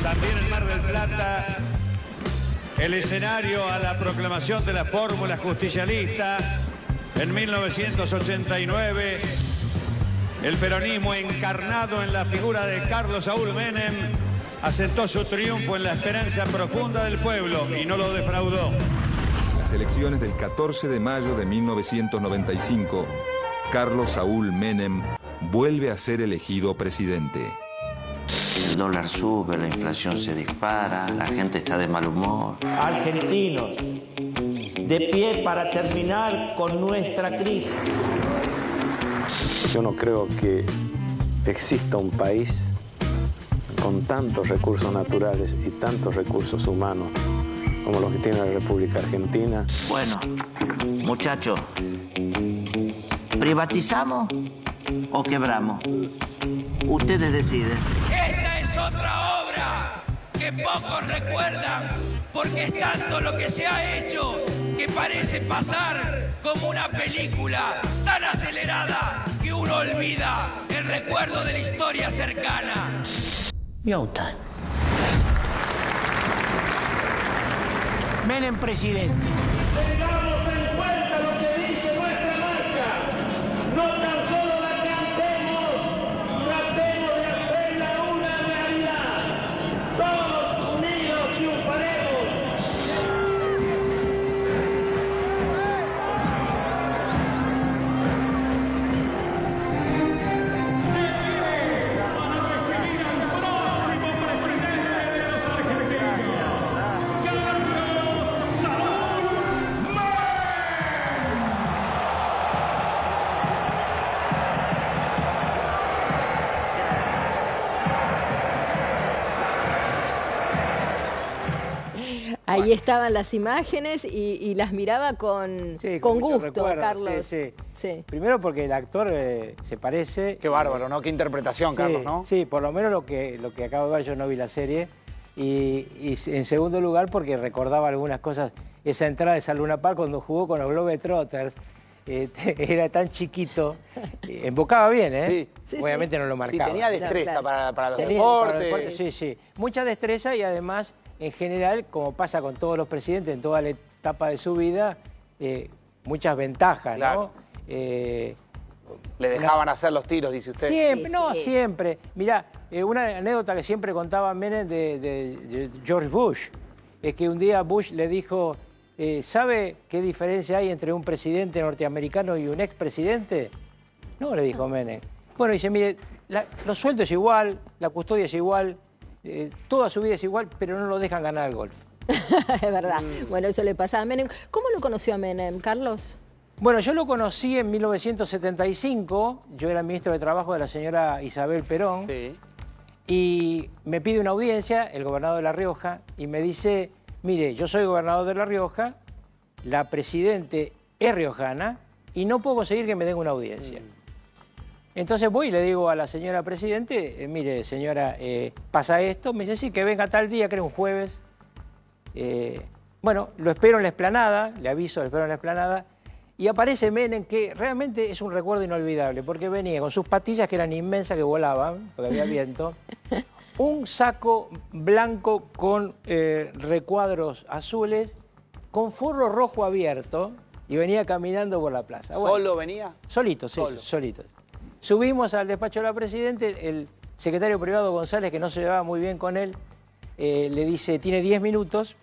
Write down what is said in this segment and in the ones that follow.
También en Mar del Plata, el escenario a la proclamación de la fórmula justicialista. En 1989, el peronismo encarnado en la figura de Carlos Saúl Menem asentó su triunfo en la esperanza profunda del pueblo y no lo defraudó. Las elecciones del 14 de mayo de 1995, Carlos Saúl Menem vuelve a ser elegido presidente. El dólar sube, la inflación se dispara, la gente está de mal humor. Argentinos, de pie para terminar con nuestra crisis. Yo no creo que exista un país con tantos recursos naturales y tantos recursos humanos como los que tiene la República Argentina. Bueno, muchachos, ¿privatizamos o quebramos? Ustedes deciden. Esta es otra obra que pocos recuerdan, porque es tanto lo que se ha hecho que parece pasar como una película tan acelerada que uno olvida el recuerdo de la historia cercana. Miauta. Menem presidente. Tengamos en cuenta lo que dice nuestra marcha. No tan solo la cantemos, tratemos de hacerla una realidad. Todos unidos triunfaremos. Ahí estaban las imágenes y las miraba con gusto, recuerdo, Carlos. Sí. Primero porque el actor se parece. Qué bárbaro, ¿no? Qué interpretación, Carlos, ¿no? Sí, por lo menos lo que acabo de ver, yo no vi la serie. Y en segundo lugar porque recordaba algunas cosas. Esa entrada de San Luna Park cuando jugó con los Globetrotters, era tan chiquito, embocaba bien, ¿eh? Sí. Obviamente no lo marcaba. Sí, tenía destreza para los Para deportes. los deportes. Sí. Mucha destreza y además, en general, como pasa con todos los presidentes en toda la etapa de su vida, muchas ventajas, claro, ¿no? Le dejaban hacer los tiros, dice usted. Siempre, siempre. Mirá, una anécdota que siempre contaba Menem de George Bush, es que un día Bush le dijo, ¿sabe qué diferencia hay entre un presidente norteamericano y un expresidente? No, le dijo Menem. Bueno, dice, mire, los sueldos es igual, la custodia es igual, toda su vida es igual, pero no lo dejan ganar al golf. Es verdad. Bueno, eso le pasaba a Menem. ¿Cómo lo conoció a Menem, Carlos? Bueno, yo lo conocí en 1975, yo era ministro de Trabajo de la señora Isabel Perón, y me pide una audiencia, el gobernador de La Rioja, y me dice, mire, yo soy gobernador de La Rioja, la presidente es riojana, y no puedo conseguir que me den una audiencia. Entonces voy y le digo a la señora presidente, mire, señora, pasa esto, me dice, sí, que venga tal día, creo un jueves. Bueno, lo espero en la explanada, le aviso, lo espero en la explanada, y aparece Menem, que realmente es un recuerdo inolvidable, porque venía con sus patillas que eran inmensas, que volaban, porque había viento, un saco blanco con recuadros azules, con forro rojo abierto, y venía caminando por la plaza. Bueno, ¿Solo venía? Solito, sí, solito. Subimos al despacho de la Presidente, el secretario privado González, que no se llevaba muy bien con él, le dice, tiene 10 minutos,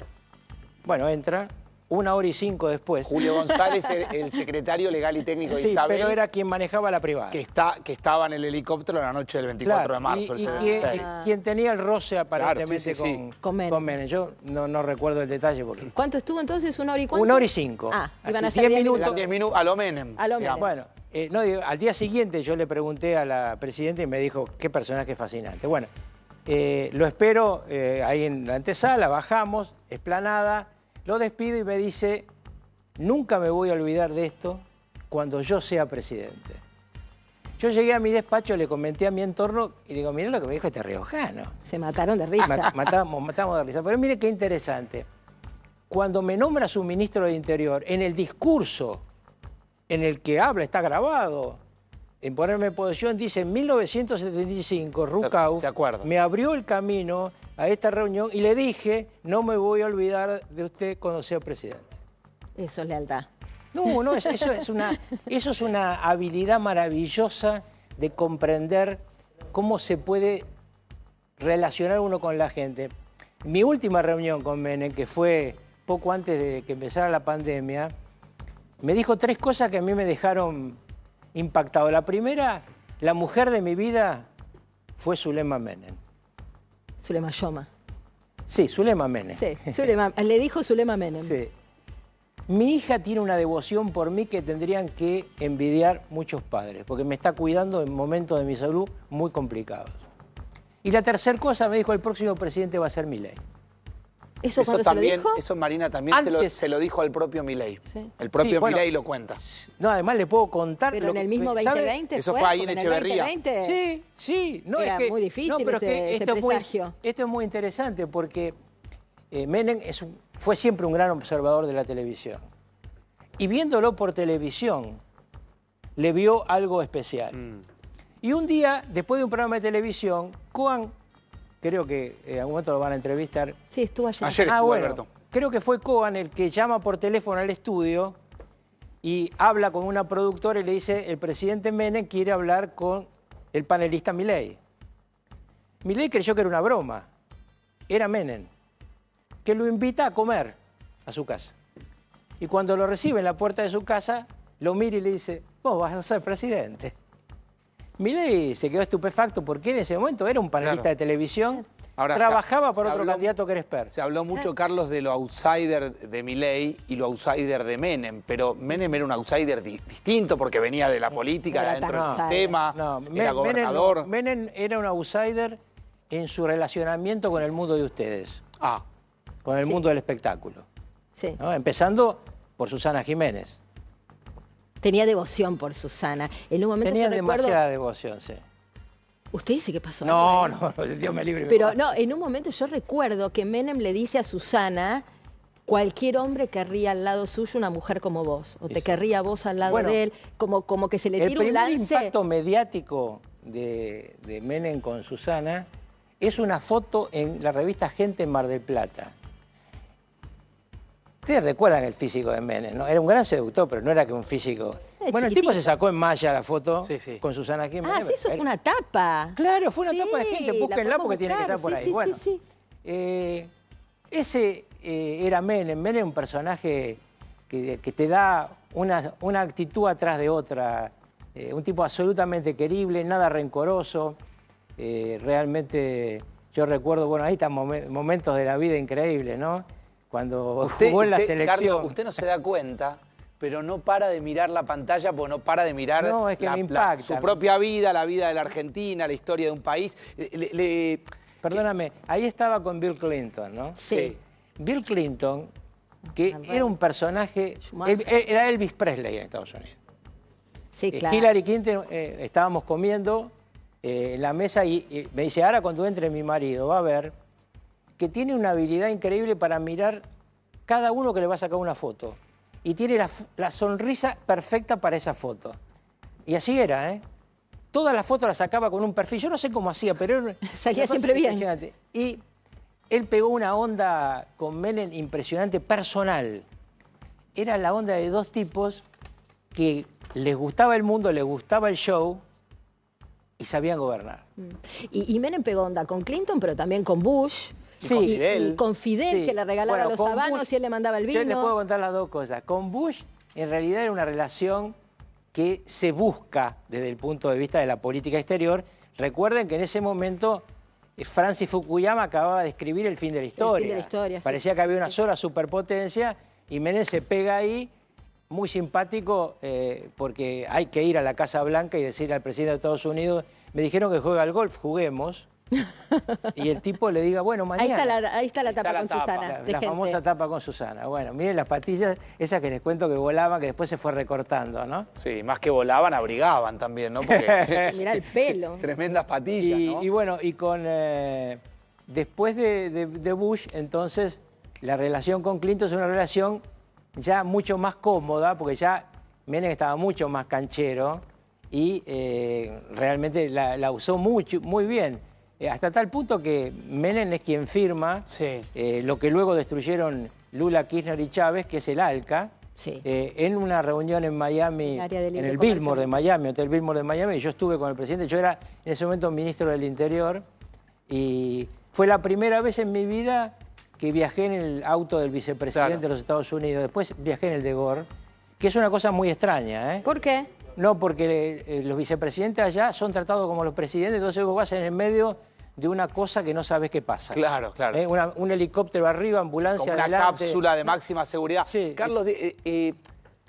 bueno, entra, 1 hora y 5 después. Julio González, el secretario legal y técnico de Isabel. Sí, pero era quien manejaba la privada. Que estaba en el helicóptero la noche del 24 de marzo. Y quien tenía el roce aparentemente con Menem. Yo no recuerdo el detalle. Porque... ¿Cuánto estuvo entonces? ¿1 hora y cuánto? 1 hora y 5. Ah, iban a ser 10 minutos. 10 minutos a lo Menem. A lo Menem. Bueno, al día siguiente yo le pregunté a la presidenta y me dijo, qué personaje fascinante. Bueno, lo espero ahí en la antesala, bajamos, explanada, lo despido y me dice, nunca me voy a olvidar de esto cuando yo sea presidente. Yo llegué a mi despacho, le comenté a mi entorno y le digo, mirá lo que me dijo este riojano. Se mataron de risa. Matamos de risa. Pero mire qué interesante. Cuando me nombra su ministro de Interior, en el discurso en el que habla, está grabado, en ponerme en posición, dice, en 1975, Rucauf me abrió el camino a esta reunión y le dije, no me voy a olvidar de usted cuando sea presidente. Eso es lealtad. No, eso es una habilidad maravillosa de comprender cómo se puede relacionar uno con la gente. Mi última reunión con Menem, que fue poco antes de que empezara la pandemia, me dijo 3 cosas que a mí me dejaron impactado. La primera, la mujer de mi vida fue Zulema Menem. Zulema Yoma. Sí, Zulema Menem. Sí, le dijo Zulema Menem. Sí. Mi hija tiene una devoción por mí que tendrían que envidiar muchos padres, porque me está cuidando en momentos de mi salud muy complicados. Y la tercera cosa me dijo, el próximo presidente va a ser Milei. ¿Eso cuando también, se lo dijo? Eso Marina también se lo dijo al propio Milei. Sí. El propio Milei lo cuenta. No, además le puedo contar... Pero en el mismo 2020 Eso fue ahí en Echeverría. Sí. No, era muy difícil ese presagio. Esto es muy interesante porque Menem fue siempre un gran observador de la televisión. Y viéndolo por televisión, le vio algo especial. Y un día, después de un programa de televisión, Cohen, creo que en algún momento lo van a entrevistar. Sí, estuvo ayer. Ayer estuvo Alberto. Creo que fue Cohen el que llama por teléfono al estudio y habla con una productora y le dice, el presidente Menem quiere hablar con el panelista Milei. Milei creyó que era una broma. Era Menem, que lo invita a comer a su casa. Y cuando lo recibe en la puerta de su casa, lo mira y le dice, vos vas a ser presidente. Milei se quedó estupefacto porque en ese momento era un panelista de televisión, ahora trabajaba por otro candidato que era Esper. Se habló mucho, Carlos, de lo outsider de Milei y lo outsider de Menem, pero Menem era un outsider distinto porque venía de la política, de dentro del sistema, era gobernador. Menem era un outsider en su relacionamiento con el mundo de ustedes, con el mundo del espectáculo. Sí. ¿No? Empezando por Susana Jiménez. Tenía devoción por Susana. En un momento tenía demasiada devoción, sí. ¿Usted dice qué pasó? No, Dios me libre. Pero no, en un momento yo recuerdo que Menem le dice a Susana, cualquier hombre querría al lado suyo una mujer como vos, o te querría a vos al lado de él, como que se le tira un lance. El primer impacto mediático de Menem con Susana es una foto en la revista Gente en Mar del Plata. Ustedes recuerdan el físico de Menem, ¿no? Era un gran seductor, pero no era que un físico... Bueno, el tipo se sacó en malla la foto con Susana Jiménez. Ah, sí, eso fue una tapa. Claro, fue una tapa de gente, búsquenla porque tiene que estar por ahí. Bueno, ese era Menem. Menem es un personaje que te da una actitud atrás de otra. Un tipo absolutamente querible, nada rencoroso. Realmente yo recuerdo, bueno, ahí están momentos de la vida increíbles, ¿no? Cuando jugó en la selección. Carlos, usted no se da cuenta, pero no para de mirar la pantalla porque no para de mirar su propia vida, la vida de la Argentina, la historia de un país. Perdóname, ahí estaba con Bill Clinton, ¿no? Sí. Bill Clinton, que era un personaje, era Elvis Presley en Estados Unidos. Sí, claro. Hillary Clinton, estábamos comiendo en la mesa y me dice, ahora cuando entre mi marido va a ver que tiene una habilidad increíble para mirar cada uno que le va a sacar una foto. Y tiene la sonrisa perfecta para esa foto. Y así era, ¿eh? Todas las fotos las sacaba con un perfil. Yo no sé cómo hacía, pero... Salía siempre bien. Y él pegó una onda con Menem impresionante, personal. Era la onda de dos tipos que les gustaba el mundo, les gustaba el show y sabían gobernar. Y Menem pegó onda con Clinton, pero también con Bush. Sí, y con Fidel, que le regalaba los habanos y él le mandaba el vino. Yo les puedo contar las dos cosas. Con Bush, en realidad era una relación que se busca desde el punto de vista de la política exterior. Recuerden que en ese momento Francis Fukuyama acababa de escribir El fin de la historia. El fin de la historia, parecía que había una sola superpotencia y Menem se pega ahí, muy simpático, porque hay que ir a la Casa Blanca y decirle al presidente de Estados Unidos, me dijeron que juega al golf, juguemos. Y el tipo le diga, bueno, mañana. Ahí está la tapa con Susana. La famosa tapa con Susana. Bueno, miren las patillas, esas que les cuento que volaban, que después se fue recortando, ¿no? Sí, más que volaban, abrigaban también, ¿no? Porque mirá el pelo. Tremendas patillas, ¿no? Y bueno, y con después de Bush, entonces, la relación con Clinton es una relación ya mucho más cómoda, porque ya Menem estaba mucho más canchero, y realmente la usó muy bien. Hasta tal punto que Menem es quien firma lo que luego destruyeron Lula, Kirchner y Chávez, que es el ALCA, en una reunión en Miami, en el Biltmore de Miami, Hotel Biltmore de Miami, y yo estuve con el presidente. Yo era en ese momento ministro del Interior y fue la primera vez en mi vida que viajé en el auto del vicepresidente de los Estados Unidos. Después viajé en el de Gore, que es una cosa muy extraña, ¿eh? ¿Por qué? No, porque los vicepresidentes allá son tratados como los presidentes, entonces vos vas en el medio de una cosa que no sabes qué pasa. Claro, claro. Un helicóptero arriba, ambulancia como una adelante. Cápsula de máxima seguridad. Sí. Carlos,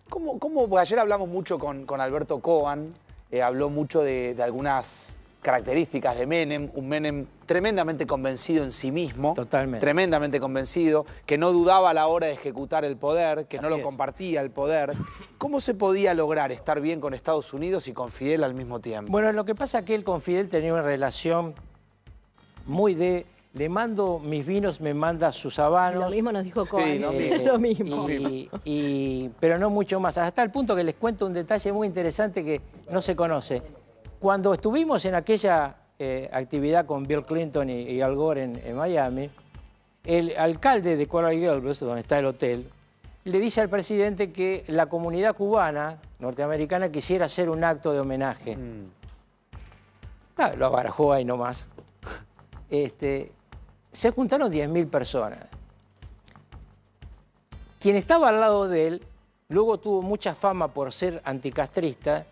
porque ayer hablamos mucho con Alberto Cohen, habló mucho de algunas características de Menem, un Menem tremendamente convencido en sí mismo. Totalmente. Tremendamente convencido, que no dudaba a la hora de ejecutar el poder, que no lo compartía el poder. ¿Cómo se podía lograr estar bien con Estados Unidos y con Fidel al mismo tiempo? Bueno, lo que pasa es que él con Fidel tenía una relación muy de... Le mando mis vinos, me manda sus habanos. Lo mismo nos dijo Cohen. Sí, lo mismo. Pero no mucho más. Hasta el punto que les cuento un detalle muy interesante que no se conoce. Cuando estuvimos en aquella actividad con Bill Clinton y Al Gore en Miami, el alcalde de Coral Gables, donde está el hotel, le dice al presidente que la comunidad cubana, norteamericana, quisiera hacer un acto de homenaje. Lo abarajó ahí nomás. Se juntaron 10.000 personas. Quien estaba al lado de él, luego tuvo mucha fama por ser anticastrista,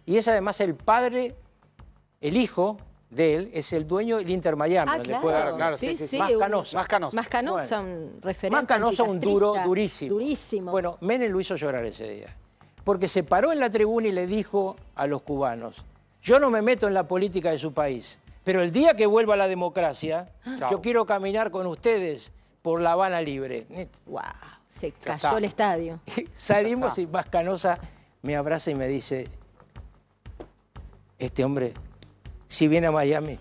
y es además el padre, el hijo de él, es el dueño del Inter Miami, donde juega más Canosa. Más Canosa, un referente. Más Canosa, un durísimo. Durísimo. Bueno, Menem lo hizo llorar ese día, porque se paró en la tribuna y le dijo a los cubanos, yo no me meto en la política de su país, pero el día que vuelva a la democracia, yo quiero caminar con ustedes por La Habana libre. ¡Wow! Se cayó el estadio. Salimos y más Canosa me abraza y me dice, este hombre, si viene a Miami,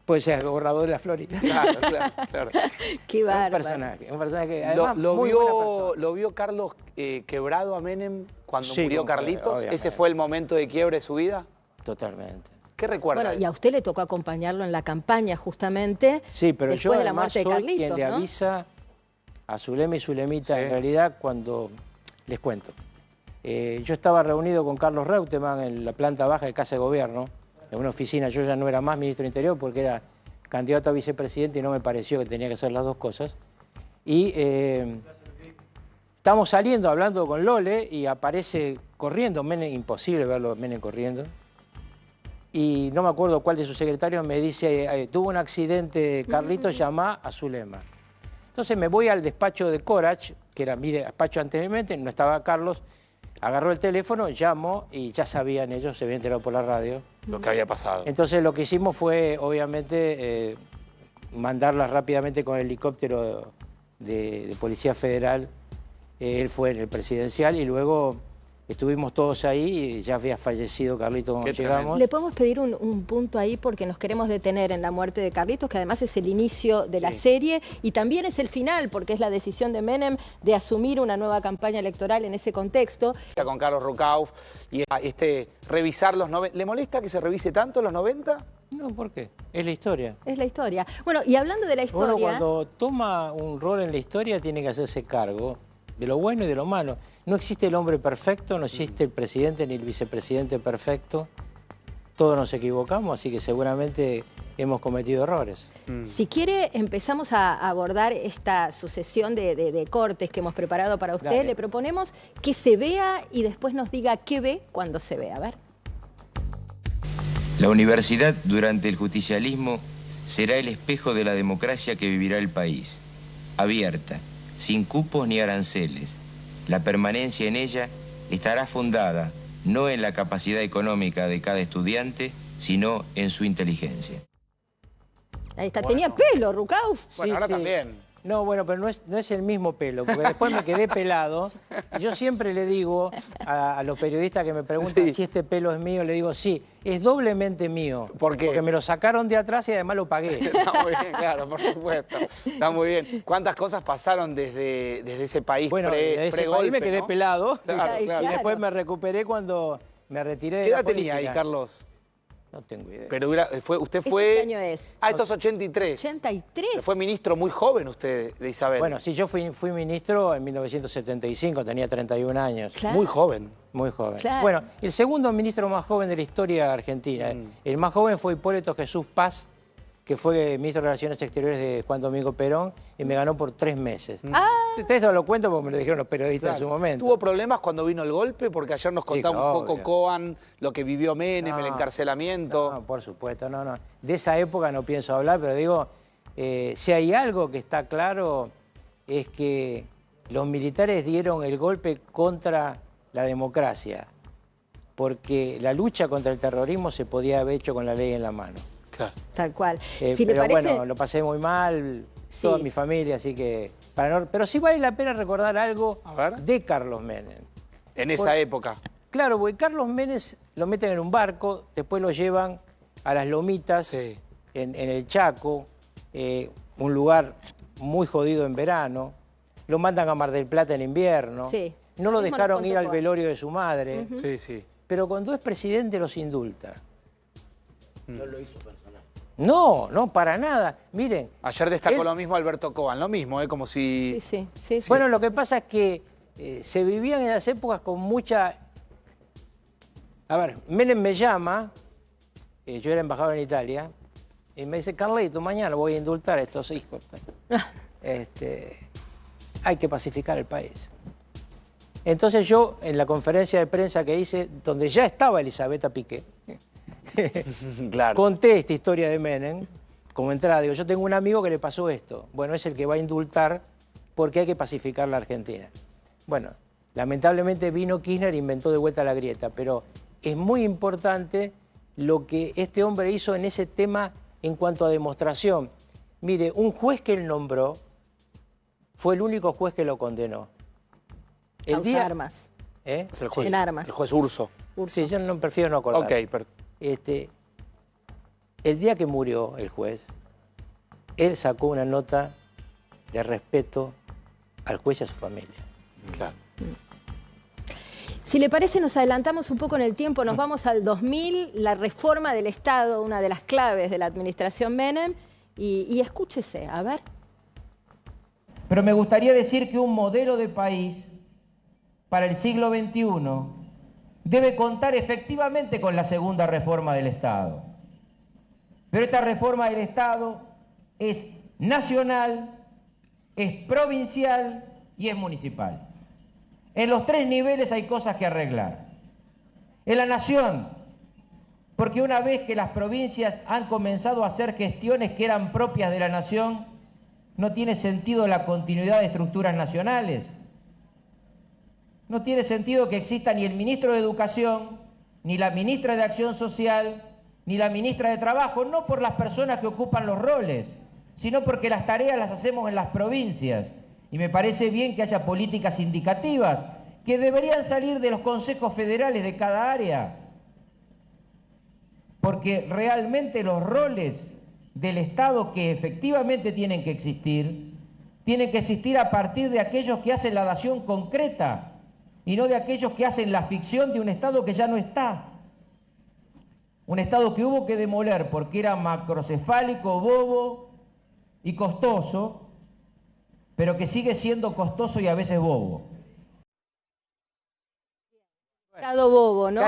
puede ser gobernador de la Florida. Claro. Qué bárbaro. Un personaje que además ¿Lo vio Carlos quebrado a Menem cuando murió Carlitos? Obviamente. ¿Ese fue el momento de quiebre de su vida? Totalmente. ¿Qué recuerda? Bueno, y a usted le tocó acompañarlo en la campaña justamente. Sí, pero después yo de la además muerte de soy Carlitos, quien le avisa a Zulema y Zulemita en realidad cuando les cuento. Yo estaba reunido con Carlos Reutemann en la planta baja de Casa de Gobierno, en una oficina. Yo ya no era más ministro de Interior porque era candidato a vicepresidente y no me pareció que tenía que hacer las dos cosas. Y estamos saliendo, hablando con Lole, y aparece corriendo Menem, imposible verlo a Menem corriendo. Y no me acuerdo cuál de sus secretarios me dice, tuvo un accidente Carlitos, llama a Zulema. Entonces me voy al despacho de Corach, que era mi despacho anteriormente, no estaba Carlos, agarró el teléfono, llamó y ya sabían ellos, se habían enterado por la radio. Lo que había pasado. Entonces lo que hicimos fue, obviamente, mandarlas rápidamente con el helicóptero de Policía Federal. Él fue en el presidencial y luego estuvimos todos ahí y ya había fallecido Carlitos cuando llegamos. Le podemos pedir un punto ahí porque nos queremos detener en la muerte de Carlitos, que además es el inicio de la serie y también es el final porque es la decisión de Menem de asumir una nueva campaña electoral en ese contexto. Con Carlos Rucauf y revisar los 90. ¿Le molesta que se revise tanto los 90? No, ¿por qué? Es la historia. Es la historia. Bueno, y hablando de la historia... Uno cuando toma un rol en la historia tiene que hacerse cargo de lo bueno y de lo malo. No existe el hombre perfecto, no existe el presidente ni el vicepresidente perfecto. Todos nos equivocamos, así que seguramente hemos cometido errores. Si quiere, empezamos a abordar esta sucesión de cortes que hemos preparado para usted. Dale. Le proponemos que se vea y después nos diga qué ve cuando se ve. A ver. La universidad, durante el justicialismo, será el espejo de la democracia que vivirá el país. Abierta, sin cupos ni aranceles. La permanencia en ella estará fundada no en la capacidad económica de cada estudiante, sino en su inteligencia. Ahí está, tenía pelo, Rucauf. Bueno, ahora también. No, bueno, pero no es el mismo pelo, porque después me quedé pelado. Yo siempre le digo a los periodistas que me preguntan si este pelo es mío, le digo sí, es doblemente mío. ¿Por qué? Porque me lo sacaron de atrás y además lo pagué. Está muy bien, claro, por supuesto. Está muy bien. ¿Cuántas cosas pasaron desde ese país bueno, desde ese país me quedé pelado claro. y después me recuperé cuando me retiré de ¿Qué la edad política. tenía ahí, Carlos? No tengo idea. Pero usted fue... ¿Qué año es? Ah, esto es 83. 83. Pero fue ministro muy joven usted de Isabel. Bueno, sí, yo fui ministro en 1975, tenía 31 años. Claro. Muy joven. Muy joven. Claro. Bueno, el segundo ministro más joven de la historia argentina. El más joven fue Hipólito Jesús Paz, que fue ministro de Relaciones Exteriores de Juan Domingo Perón, y me ganó por 3 meses. Esto lo cuento porque me lo dijeron los periodistas en su momento. ¿Tuvo problemas cuando vino el golpe? Porque ayer nos contaba un poco Coan, lo que vivió Menem, el encarcelamiento. No, por supuesto, no. De esa época no pienso hablar, pero digo, si hay algo que está claro es que los militares dieron el golpe contra la democracia, porque la lucha contra el terrorismo se podía haber hecho con la ley en la mano. Claro. Tal cual. Si pero bueno, lo pasé muy mal, toda mi familia, así que... pero sí vale la pena recordar algo de Carlos Menem. En esa época. Claro, porque Carlos Menem lo meten en un barco, después lo llevan a las Lomitas, en el Chaco, un lugar muy jodido en verano, lo mandan a Mar del Plata en invierno, no lo dejaron ir al velorio de su madre, pero cuando es presidente los indulta. No lo hizo personal. No, para nada. Miren. Ayer destacó lo mismo Alberto Coan, lo mismo, como si... Sí. Bueno, lo que pasa es que se vivían en las épocas con mucha... A ver, Menem me llama, yo era embajador en Italia, y me dice, Carlito, mañana voy a indultar a estos hijos. Hay que pacificar el país. Entonces yo, en la conferencia de prensa que hice, donde ya estaba Elisabetta Piqué, conté esta historia de Menem como entrada. Digo, yo tengo un amigo que le pasó esto. Bueno, es el que va a indultar porque hay que pacificar la Argentina. Bueno, lamentablemente vino Kirchner e inventó de vuelta la grieta, pero es muy importante lo que este hombre hizo en ese tema en cuanto a demostración. Mire, un juez que él nombró fue el único juez que lo condenó. Armas. Es el juez, en armas. El juez Urso. Sí, yo no, prefiero no acordar. Ok, pero... el día que murió el juez, él sacó una nota de respeto al juez y a su familia. Claro. Si le parece, nos adelantamos un poco en el tiempo, nos vamos al 2000, la reforma del Estado, una de las claves de la administración Menem, y escúchese, a ver. Pero me gustaría decir que un modelo de país para el siglo XXI debe contar efectivamente con la segunda reforma del Estado. Pero esta reforma del Estado es nacional, es provincial y es municipal. En los 3 niveles hay cosas que arreglar. En la nación, porque una vez que las provincias han comenzado a hacer gestiones que eran propias de la nación, no tiene sentido la continuidad de estructuras nacionales. No tiene sentido que exista ni el ministro de Educación, ni la ministra de Acción Social, ni la ministra de Trabajo, no por las personas que ocupan los roles, sino porque las tareas las hacemos en las provincias. Y me parece bien que haya políticas indicativas que deberían salir de los consejos federales de cada área. Porque realmente los roles del Estado que efectivamente tienen que existir a partir de aquellos que hacen la dación concreta y no de aquellos que hacen la ficción de un Estado que ya no está. Un Estado que hubo que demoler porque era macrocefálico, bobo y costoso, pero que sigue siendo costoso y a veces bobo. Estado bobo, ¿no?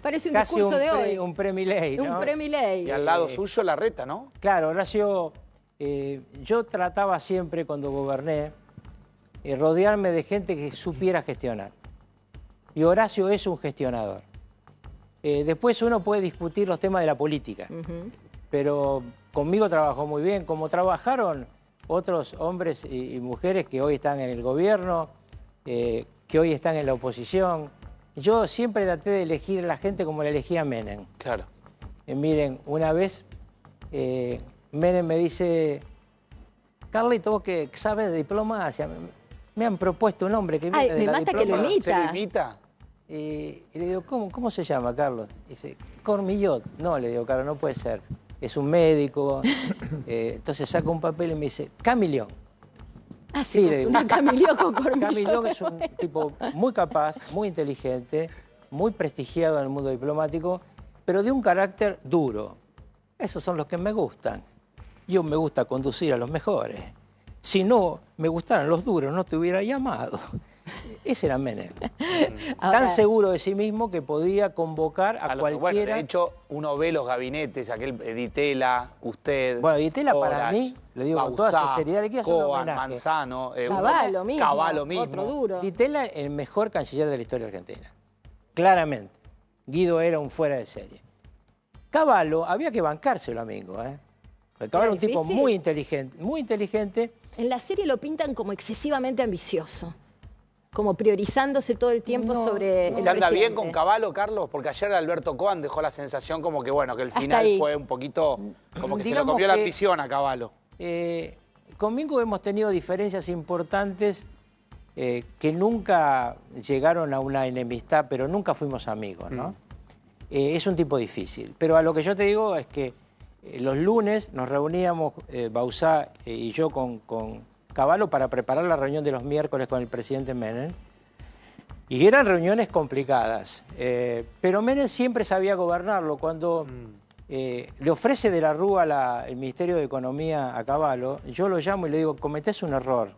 Parece un discurso de hoy. Un pre-Milei, ¿no? Un pre-Milei. Y al lado suyo Larreta, ¿no? Claro, Horacio, yo trataba siempre cuando goberné rodearme de gente que supiera gestionar. Y Horacio es un gestionador. Después uno puede discutir los temas de la política, pero conmigo trabajó muy bien, como trabajaron otros hombres y mujeres que hoy están en el gobierno, que hoy están en la oposición. Yo siempre traté de elegir a la gente como la elegía Menem. Claro. Miren, una vez Menem me dice, Carlito, vos que sabes de diplomacia, me han propuesto un hombre que viene de la diplomacia. Me mata que lo imita. ¿Se lo imita? Y le digo, ¿cómo se llama, Carlos? Dice, Cormillot. No, le digo, Carlos, no puede ser. Es un médico. Entonces saca un papel y me dice, Camilión. Ah, sí, le digo. Camilión con Cormillot. Camilión es un tipo muy capaz, muy inteligente, muy prestigiado en el mundo diplomático, pero de un carácter duro. Esos son los que me gustan. Yo me gusta conducir a los mejores. Si no me gustaran los duros, no te hubiera llamado. Ese era Menem. Tan seguro de sí mismo que podía convocar a cualquiera. Bueno, de hecho, uno ve los gabinetes, aquel Di Tella, usted. Bueno, Di Tella para mí, lo digo con toda sinceridad, le quiero hacer un homenaje. Manzano, Cavallo mismo. Otro duro. Di Tella, el mejor canciller de la historia argentina. Claramente. Guido era un fuera de serie. Cavallo, había que bancárselo, amigo, ¿eh? Porque Cavallo era un tipo muy inteligente, muy inteligente. En la serie lo pintan como excesivamente ambicioso, como priorizándose todo el tiempo sobre el presidente. ¿Te anda bien con Cavallo, Carlos? Porque ayer Alberto Cohen dejó la sensación como que, bueno, que el final fue un poquito, como que se lo comió la ambición a Cavallo. Conmigo hemos tenido diferencias importantes que nunca llegaron a una enemistad, pero nunca fuimos amigos, ¿no? Es un tipo difícil. Pero a lo que yo te digo es que los lunes nos reuníamos, Bauzá y yo con Cavallo para preparar la reunión de los miércoles con el presidente Menem. Y eran reuniones complicadas. Pero Menem siempre sabía gobernarlo. Cuando le ofrece de la Rúa el Ministerio de Economía a Cavallo, yo lo llamo y le digo, cometés un error.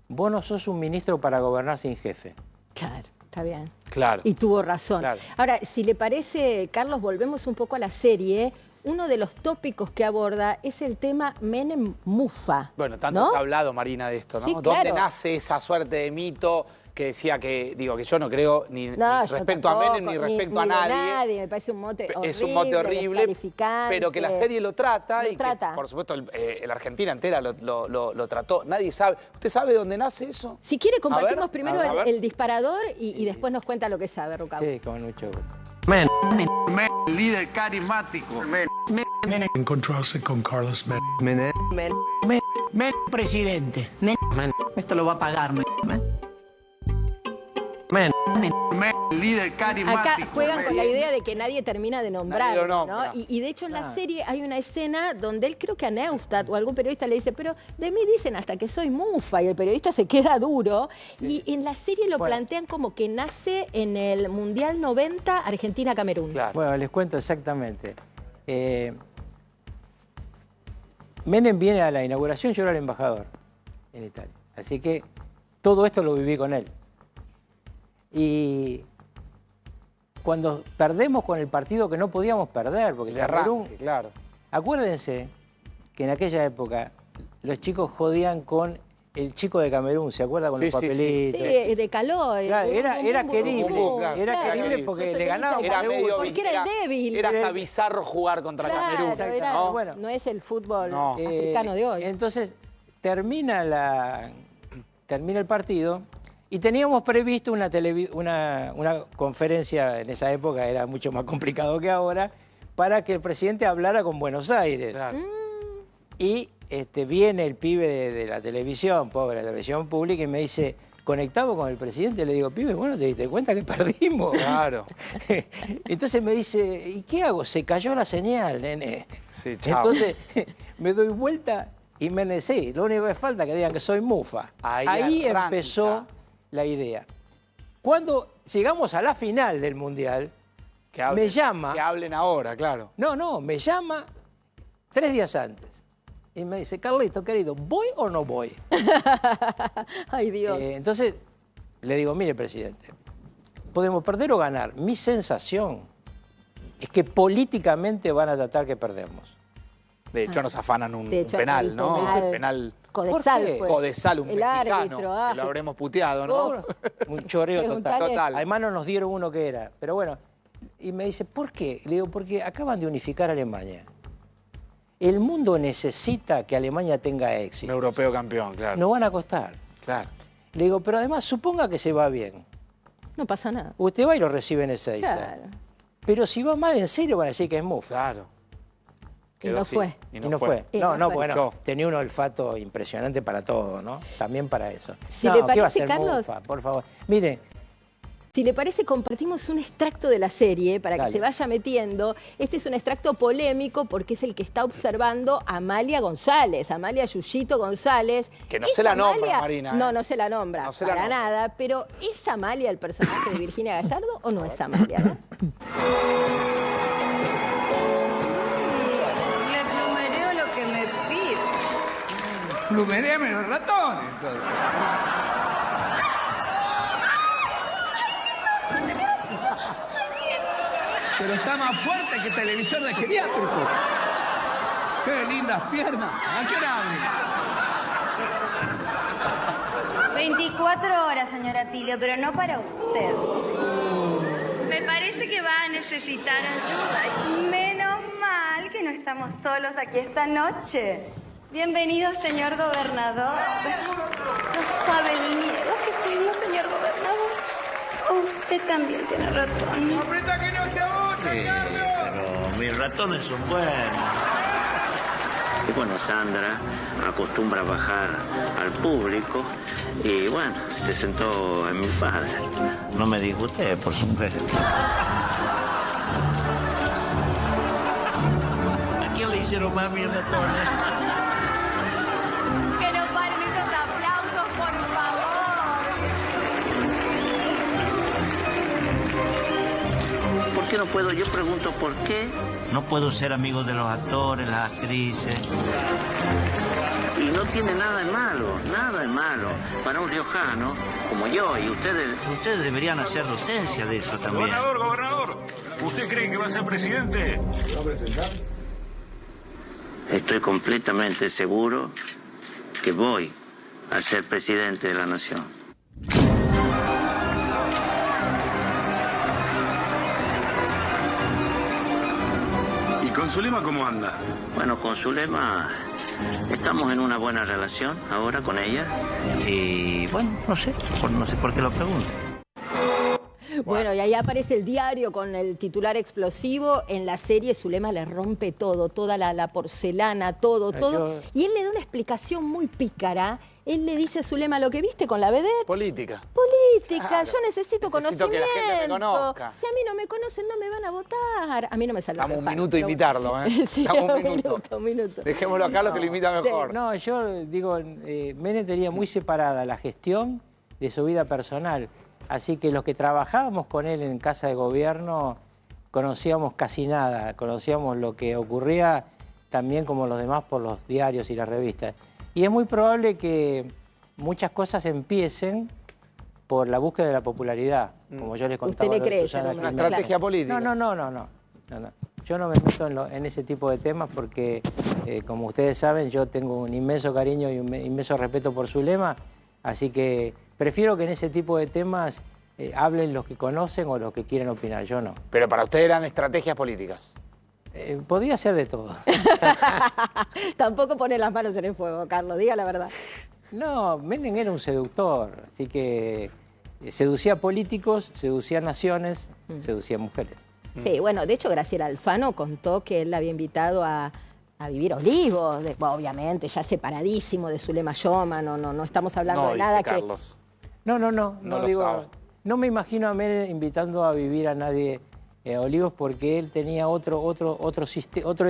Vos no sos un ministro para gobernar sin jefe. Claro, está bien. Claro. Y tuvo razón. Claro. Ahora, si le parece, Carlos, volvemos un poco a la serie. Uno de los tópicos que aborda es el tema Menem-Mufa. Bueno, tanto ¿no? se ha hablado, Marina, de esto, ¿no? Sí, ¿Dónde claro. nace esa suerte de mito que decía que, digo, que yo no creo ni respecto a Menem ni respecto a nadie? Me parece un mote horrible. Es un mote horrible, pero que la serie lo trata que, por supuesto, la Argentina entera lo trató. Nadie sabe. ¿Usted sabe dónde nace eso? Si quiere, compartimos primero el disparador y después nos cuenta lo que sabe, Rucabo. Sí, con mucho gusto. Menem, líder carismático. Menem. Encontrarse con Carlos Menem. Menem, presidente. Menem. Esto lo va a pagar, Menem. Menem, líder carismático. Acá juegan con la idea de que nadie termina de nombrarlo, nombra. ¿no? Y de hecho en la serie hay una escena donde él, creo que a Neustadt o algún periodista le dice, pero de mí dicen hasta que soy mufa, y el periodista se queda duro. Sí. Y en la serie lo plantean como que nace en el Mundial 90 Argentina-Camerún. Claro. Bueno, les cuento exactamente. Menem viene a la inauguración, yo era el embajador en Italia. Así que todo esto lo viví con él. Y cuando perdemos con el partido que no podíamos perder, porque Camerún, claro. Acuérdense que en aquella época los chicos jodían con el chico de Camerún, ¿se acuerda? Con los papelitos. Sí, de calor. Claro, era querible. Era querible porque le ganaba. Porque era el débil. Era hasta bizarro jugar contra Camerún. ¿no? Bueno, no es el fútbol africano de hoy. Entonces, termina el partido. Y teníamos previsto una conferencia, en esa época era mucho más complicado que ahora, para que el presidente hablara con Buenos Aires. Claro. Y viene el pibe de la televisión, pobre, la televisión pública, y me dice, conectado con el presidente, le digo, pibe, bueno, ¿te diste cuenta que perdimos? Claro. Entonces me dice, ¿y qué hago? Se cayó la señal, nene. Sí, chao. Entonces me doy vuelta y me necí. Lo único que falta es que digan que soy mufa. Ahí empezó la idea. Cuando llegamos a la final del Mundial, me llama... Que hablen ahora, claro. No, me llama 3 días antes. Y me dice, Carlito, querido, ¿voy o no voy? Ay, Dios. Entonces, le digo, mire, presidente, podemos perder o ganar. Mi sensación es que políticamente van a tratar que perdemos. De hecho, nos afanan un penal, ¿no? El penal... Codesal, un mexicano, que lo habremos puteado, ¿no? Un choreo total. Además no nos dieron uno que era. Pero bueno, y me dice, ¿por qué? Le digo, porque acaban de unificar Alemania. El mundo necesita que Alemania tenga éxito. Un europeo campeón, claro. No van a costar. Claro. Le digo, pero además suponga que se va bien. No pasa nada. Usted va y lo recibe en ese. Claro. Pero si va mal, en serio van a decir que es mufa. Claro. Y no fue. Y no fue. No, bueno, tenía un olfato impresionante para todo, ¿no? También para eso. Si le parece, Carlos... Mufa, por favor. Mire, Si le parece, compartimos un extracto de la serie para Dale. que se vaya metiendo. Este es un extracto polémico porque es el que está observando Amalia González, Amalia Yuyito González. Que no se la nombra, Marina. No, no se la nombra, No se la para nombra. nada. Pero ¿es Amalia el personaje de Virginia Gallardo o no es Amalia? ¿No? Le plumereo lo que me pide. Plumeréame los ratones, entonces. Pero está más fuerte que televisor de geriátrico. ¡Qué lindas piernas! ¿A qué hora abre? 24 horas, señora Tilio, pero no para usted. Me parece que va a necesitar ayuda. Menos mal que no estamos solos aquí esta noche. Bienvenido, señor gobernador. No sabe el miedo que tengo, señor gobernador. Usted también tiene ratones. ¡Aprieta que no se abocha, Pero mis ratones son buenos. Y bueno, Sandra acostumbra bajar al público y bueno, se sentó en mi falda. No me disguste, por supuesto. ¿A quién le hicieron más mis ratones? Que no paren esos aplausos, por favor. ¿Por qué no puedo? Yo pregunto por qué no puedo ser amigo de los actores, las actrices. Y no tiene nada de malo, nada de malo. Para un riojano como yo y Ustedes deberían hacer docencia de eso también. Gobernador, ¿usted cree que va a ser presidente? ¿Va a presentar? Estoy completamente seguro que voy a ser presidente de la nación. ¿Y con Zulema cómo anda? Bueno, con Zulema estamos en una buena relación ahora con ella. Y bueno, no sé por qué lo pregunto. Bueno, y ahí aparece el diario con el titular explosivo. En la serie Zulema le rompe todo, toda la porcelana, todo. Y él le da una explicación muy pícara. Él le dice a Zulema, ¿lo que viste con la vedette? Política. Claro. Yo necesito conocimiento. que la gente me conozca. Si a mí no me conocen, no me van a votar. A mí no me sale. Dame un minuto a imitarlo, ¿eh? Sí, Dame un minuto. Dejémoslo acá lo que lo imita mejor. No, yo digo, Menem tenía muy separada la gestión de su vida personal. Así que los que trabajábamos con él en Casa de Gobierno conocíamos casi nada, conocíamos lo que ocurría también como los demás por los diarios y las revistas. Y es muy probable que muchas cosas empiecen por la búsqueda de la popularidad, como yo les contaba. ¿Usted le cree? ¿Es una estrategia política? No. Yo no me meto en ese tipo de temas porque, como ustedes saben, yo tengo un inmenso cariño y un inmenso respeto por Zulema, así que prefiero que en ese tipo de temas hablen los que conocen o los que quieren opinar, yo no. Pero para usted eran estrategias políticas. Podría ser de todo. Tampoco pone las manos en el fuego, Carlos, diga la verdad. No, Menem era un seductor, así que seducía políticos, seducía naciones, seducía mujeres. Sí, bueno, de hecho Graciela Alfano contó que él la había invitado a vivir a Olivos, obviamente, ya separadísimo de Zulema Yoma, no estamos hablando de nada Carlos. No me imagino a Menem invitando a vivir a nadie a Olivos porque él tenía otro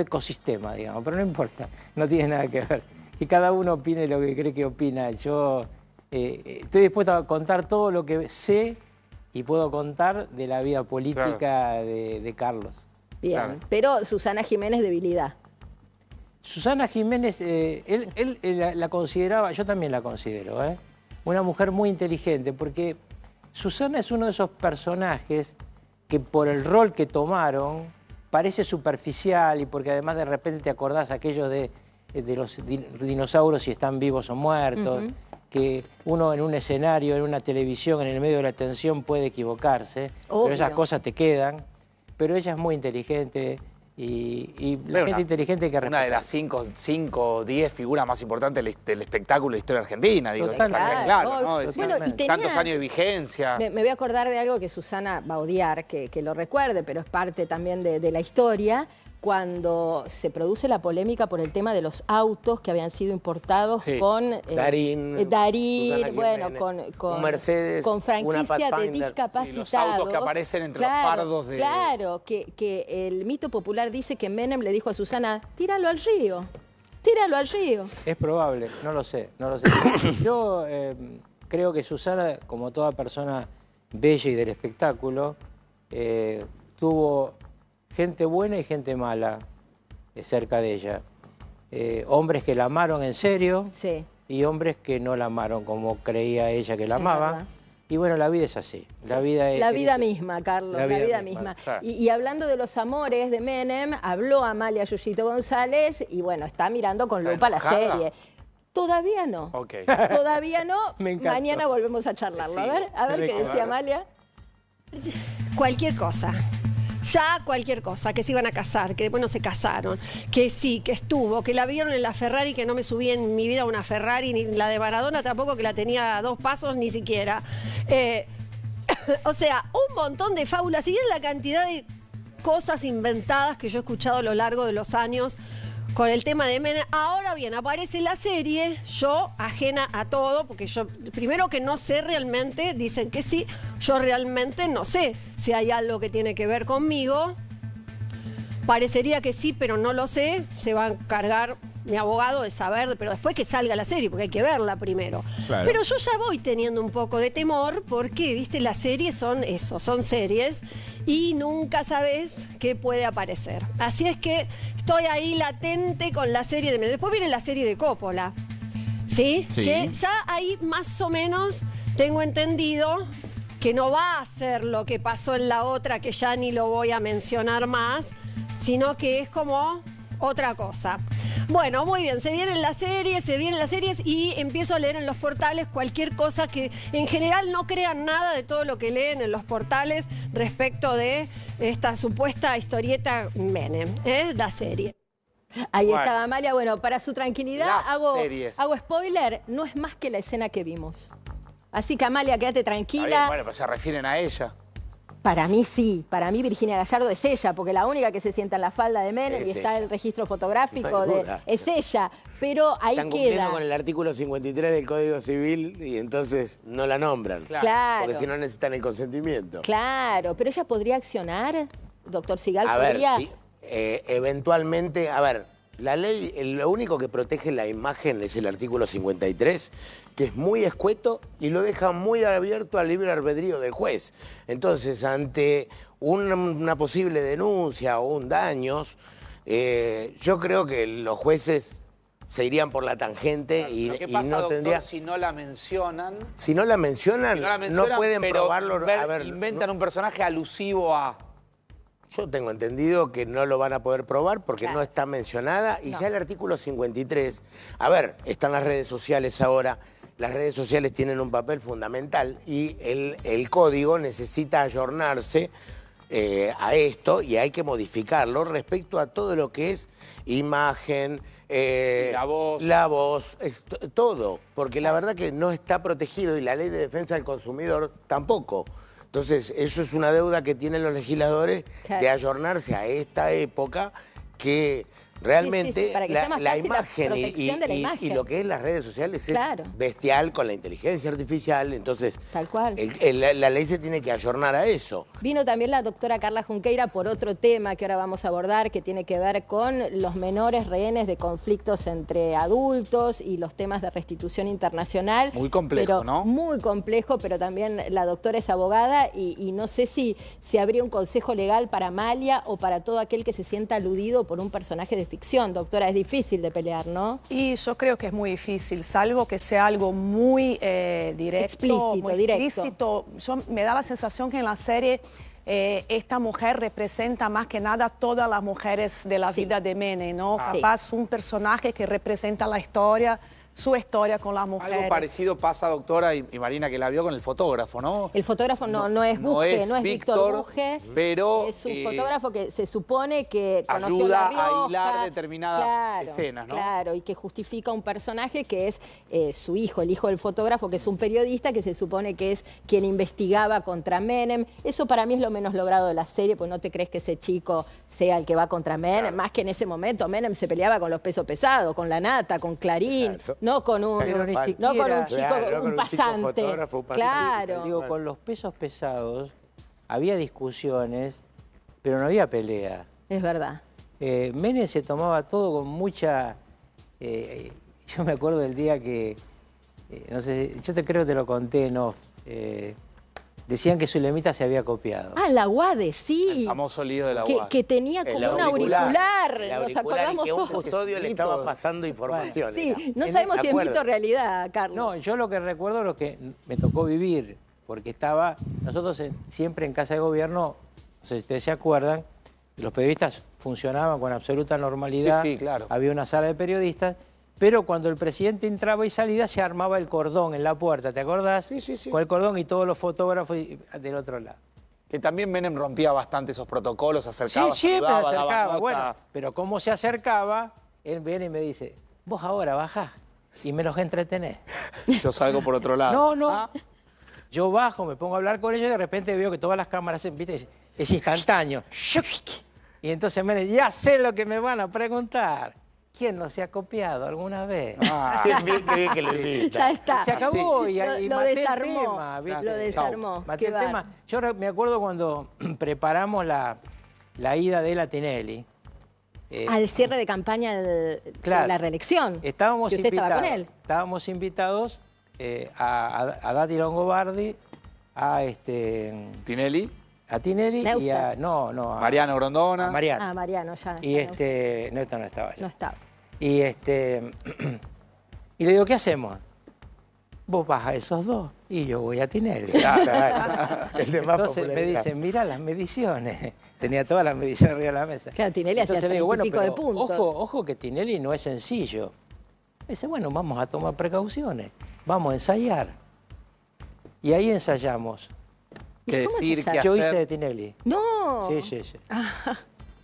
ecosistema, digamos, pero no importa, no tiene nada que ver. Y cada uno opine lo que cree que opina. Yo estoy dispuesto a contar todo lo que sé y puedo contar de la vida política de Carlos. Bien, pero Susana Jiménez, debilidad. Susana Jiménez, él la consideraba, yo también la considero, una mujer muy inteligente, porque Susana es uno de esos personajes que por el rol que tomaron parece superficial y porque además de repente te acordás aquello de los dinosaurios si están vivos o muertos, que uno en un escenario, en una televisión, en el medio de la atención puede equivocarse, pero esas cosas te quedan, pero ella es muy inteligente. Y la gente inteligente que una de las 5 o 10 figuras más importantes del espectáculo de la historia argentina, digo, también claro, ¿no? Bueno, y tenía, tantos años de vigencia. Me voy a acordar de algo que Susana va a odiar, que lo recuerde, pero es parte también de la historia. cuando se produce la polémica por el tema de los autos que habían sido importados con Darín, bueno, con Mercedes, con franquicia de discapacitados. Sí, los autos que aparecen entre los fardos de... Claro, que el mito popular dice que Menem le dijo a Susana, tíralo al río, tíralo al río. Es probable, no lo sé, no lo sé. Yo creo que Susana, como toda persona bella y del espectáculo, tuvo gente buena y gente mala cerca de ella. Hombres que la amaron en serio y hombres que no la amaron como creía ella que la amaba. Y bueno, la vida es así. La vida misma, Carlos, la vida misma. Claro. Y hablando de los amores de Menem, habló Amalia Yuyito González y bueno, está mirando con lupa la serie. Todavía no. Todavía no. Mañana volvemos a charlarlo. A ver qué decía Amalia. Cualquier cosa. Ya cualquier cosa, que se iban a casar, que después no se casaron, que sí, que estuvo, que la vieron en la Ferrari, que no me subí en mi vida a una Ferrari, ni la de Maradona tampoco, que la tenía a 2 pasos ni siquiera. O sea, un montón de fábulas, y bien la cantidad de cosas inventadas que yo he escuchado a lo largo de los años con el tema de Menem. Ahora bien, aparece la serie, yo ajena a todo, porque yo, primero que no sé realmente, dicen que sí, yo realmente no sé si hay algo que tiene que ver conmigo. Parecería que sí, pero no lo sé, se va a encargar mi abogado de saber, pero después que salga la serie, porque hay que verla primero. Claro. Pero yo ya voy teniendo un poco de temor, porque, viste, las series son eso, son series, y nunca sabes qué puede aparecer. Así es que estoy ahí latente con la serie de... Después viene la serie de Coppola, ¿sí? Que ya ahí más o menos tengo entendido que no va a ser lo que pasó en la otra, que ya ni lo voy a mencionar más, sino que es como otra cosa. Bueno, muy bien, se vienen las series y empiezo a leer en los portales cualquier cosa que en general no crean nada de todo lo que leen en los portales respecto de esta supuesta historieta Menem, la serie. Ahí estaba Amalia. Bueno, para su tranquilidad hago spoiler, no es más que la escena que vimos. Así que Amalia, quédate tranquila. Bien, bueno, pues se refieren a ella. Para mí sí, para mí Virginia Gallardo es ella, porque la única que se sienta en la falda de Menem y está el registro fotográfico es ella, pero ahí están cumpliendo con el artículo 53 del Código Civil y entonces no la nombran. Claro. Porque si no necesitan el consentimiento. Claro, pero ella podría accionar, doctor Sigal, podría... Sí, eventualmente, a ver, la ley, lo único que protege la imagen es el artículo 53, que es muy escueto y lo deja muy abierto al libre albedrío del juez. Entonces, ante una posible denuncia o un daños, yo creo que los jueces se irían por la tangente y pasa, no tendría... Si no la mencionan... Si no la mencionan, no pueden probarlo. Inventan un personaje alusivo a... Yo tengo entendido que no lo van a poder probar porque no está mencionada y ya el artículo 53, a ver, están las redes sociales ahora, las redes sociales tienen un papel fundamental y el código necesita ayornarse a esto y hay que modificarlo respecto a todo lo que es imagen, la voz, todo, porque la verdad que no está protegido y la ley de defensa del consumidor tampoco. Entonces, eso es una deuda que tienen los legisladores de ayornarse a esta época que realmente la imagen y lo que es las redes sociales es bestial con la inteligencia artificial. Entonces, tal cual. La ley se tiene que ayornar a eso. Vino también la doctora Carla Junqueira por otro tema que ahora vamos a abordar, que tiene que ver con los menores rehenes de conflictos entre adultos y los temas de restitución internacional. Muy complejo, ¿no? Muy complejo, pero también la doctora es abogada y no sé si habría un consejo legal para Amalia o para todo aquel que se sienta aludido por un personaje de ficción, doctora. Es difícil de pelear, ¿no? Y yo creo que es muy difícil, salvo que sea algo muy directo, explícito. Yo me da la sensación que en la serie esta mujer representa más que nada todas las mujeres de la vida de Menem, ¿no? Capaz un personaje que representa la historia su historia con las mujeres. Algo parecido pasa, doctora, y Marina que la vio, con el fotógrafo, ¿no? El fotógrafo no es Buje, no es Víctor Buje, pero es un fotógrafo que se supone que conoció ayuda La Rioja, a hilar determinadas escenas, ¿no? Claro, y que justifica un personaje que es su hijo, el hijo del fotógrafo, que es un periodista que se supone que es quien investigaba contra Menem. Eso para mí es lo menos logrado de la serie, pues no te crees que ese chico sea el que va contra Menem, más que en ese momento Menem se peleaba con los pesos pesados, con La Nata, con Clarín, no con un chico, un pasante. Claro. Digo, con los pesos pesados había discusiones, pero no había pelea. Es verdad. Menem se tomaba todo con mucha... yo me acuerdo del día que... no sé, yo creo que te lo conté en off. Decían que Zulemita se había copiado. Ah, la UADE, sí. El famoso lío de la UADE. Que tenía como un auricular. Nos acordamos que un custodio le estaba pasando información. Sí, no sabemos si es mito o realidad, Carlos. No, yo lo que recuerdo es lo que me tocó vivir, porque nosotros siempre en Casa de Gobierno, no sé si ustedes se acuerdan, los periodistas funcionaban con absoluta normalidad. Sí, claro. Había una sala de periodistas. Pero cuando el presidente entraba y salía, se armaba el cordón en la puerta, ¿te acordás? Sí. Con el cordón y todos los fotógrafos del otro lado. Que también Menem rompía bastante esos protocolos, se acercaba, siempre saludaba, se acercaba. daba Bueno, nota. pero cómo se acercaba, él viene y me dice, vos ahora bajás y me los entretenés. Yo salgo por otro lado. No. Yo bajo, me pongo a hablar con ellos y de repente veo que todas las cámaras, ¿viste? Es instantáneo. Y entonces Menem, ya sé lo que me van a preguntar. ¿Quién no se ha copiado alguna vez? Qué bien que lo invita. Ya está. Se acabó y lo maté desarmó. el tema. ¿viste? Lo desarmó. Maté el tema. Yo me acuerdo cuando preparamos la ida de él a Tinelli. Al cierre de campaña de la reelección. Estábamos usted invitados. estaba con él. Estábamos invitados a Dati Longobardi, a Tinelli. A Tinelli y a... No, a Mariano Grondona. A Mariano. Ah, Mariano, ya. Y no estaba ahí. No estaba. Y y le digo, ¿qué hacemos? Vos vas a esos dos y yo voy a Tinelli. Entonces me dicen, mirá las mediciones. Tenía todas las mediciones arriba de la mesa. Claro, Tinelli hacía 30 y pico de puntos. Ojo que Tinelli no es sencillo. Dice, bueno, vamos a tomar precauciones. Vamos a ensayar. Y ahí ensayamos. ¿Qué decir? ¿Qué hacer? Yo hice de Tinelli. ¡No! Sí.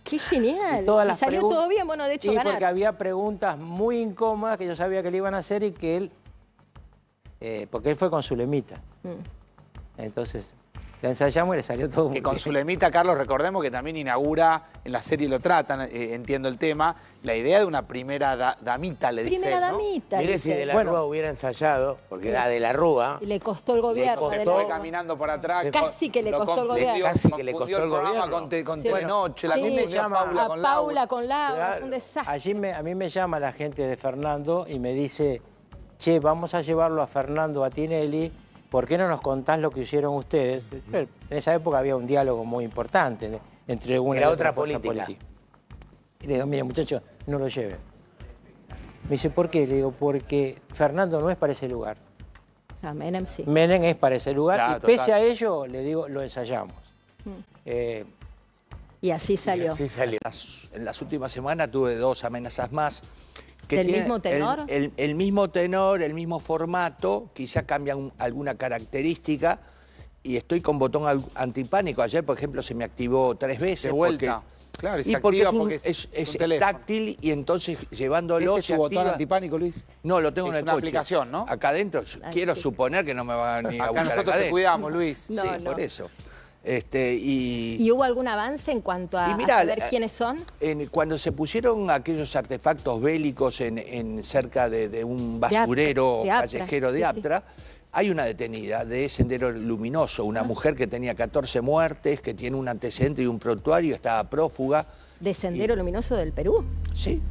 ¡Qué genial! Y salió todo bien, bueno, de hecho sí, ganar. Porque había preguntas muy incómodas que yo sabía que le iban a hacer y que él... porque él fue con Zulemita. Entonces, la ensayamos y le salió todo muy bien. Que con Zulemita, Carlos, recordemos que también inaugura, en la serie lo tratan, entiendo el tema, la idea de una primera damita, le dice, Primera damita. Mire si De la Rúa hubiera ensayado, porque da De la Rúa... Y le costó el gobierno. Se fue caminando por atrás. Casi que le costó el gobierno. Casi que le costó el gobierno. Con Telenoche, la confundió a Paula con Laura, un desastre. Allí a mí me llama la gente de Fernando y me dice, che, vamos a llevarlo a Fernando a Tinelli, ¿por qué no nos contás lo que hicieron ustedes? En esa época había un diálogo muy importante entre una y otra política. Y le digo, mire muchacho, no lo lleven. Me dice, ¿por qué? Le digo, porque Fernando no es para ese lugar. Menem sí. Menem es para ese lugar, Claro, y pese a ello, le digo, lo ensayamos. Y así salió. En las últimas semanas tuve 2 amenazas más. ¿Del mismo tenor? El mismo tenor, el mismo formato, quizá cambian alguna característica, y estoy con botón antipánico. Ayer, por ejemplo, se me activó 3 veces. De vuelta. Claro, y se activa porque es táctil, y entonces llevándolo... ¿Ese es tu botón antipánico, Luis? No, lo tengo en el coche. Es una aplicación, ¿no? Acá adentro, quiero suponer que no me van ni a buscar nosotros te cuidamos, Luis. Sí, por eso. ¿Y hubo algún avance en cuanto a saber quiénes son? Cuando se pusieron aquellos artefactos bélicos cerca de un basurero callejero de Aptra, hay una detenida de Sendero Luminoso, una mujer que tenía 14 muertes, que tiene un antecedente y un prontuario, estaba prófuga. ¿De Sendero Luminoso del Perú? Sí.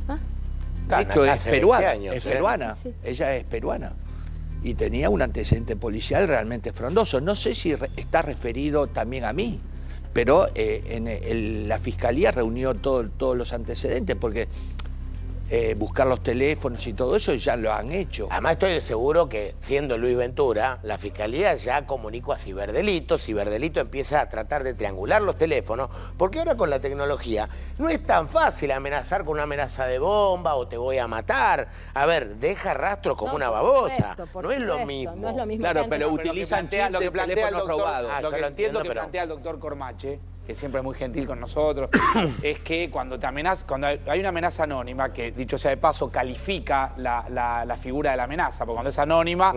De hecho, es peruana. Sí. Ella es peruana. Y tenía un antecedente policial realmente frondoso. No sé si está referido también a mí, pero la Fiscalía reunió todos los antecedentes, porque buscar los teléfonos y todo eso, ya lo han hecho. Además estoy seguro que, siendo Luis Ventura, la Fiscalía ya comunicó a Ciberdelito. Ciberdelito empieza a tratar de triangular los teléfonos, porque ahora con la tecnología no es tan fácil amenazar con una amenaza de bomba o te voy a matar. A ver, deja rastro como una babosa. No es lo mismo. No es lo mismo. Claro, pero utilizan lo que plantea el doctor, robados. Lo que entiendo que plantea el doctor Cormache, que siempre es muy gentil con nosotros, es que cuando hay una amenaza anónima, que dicho sea de paso califica la figura de la amenaza, porque cuando es anónima,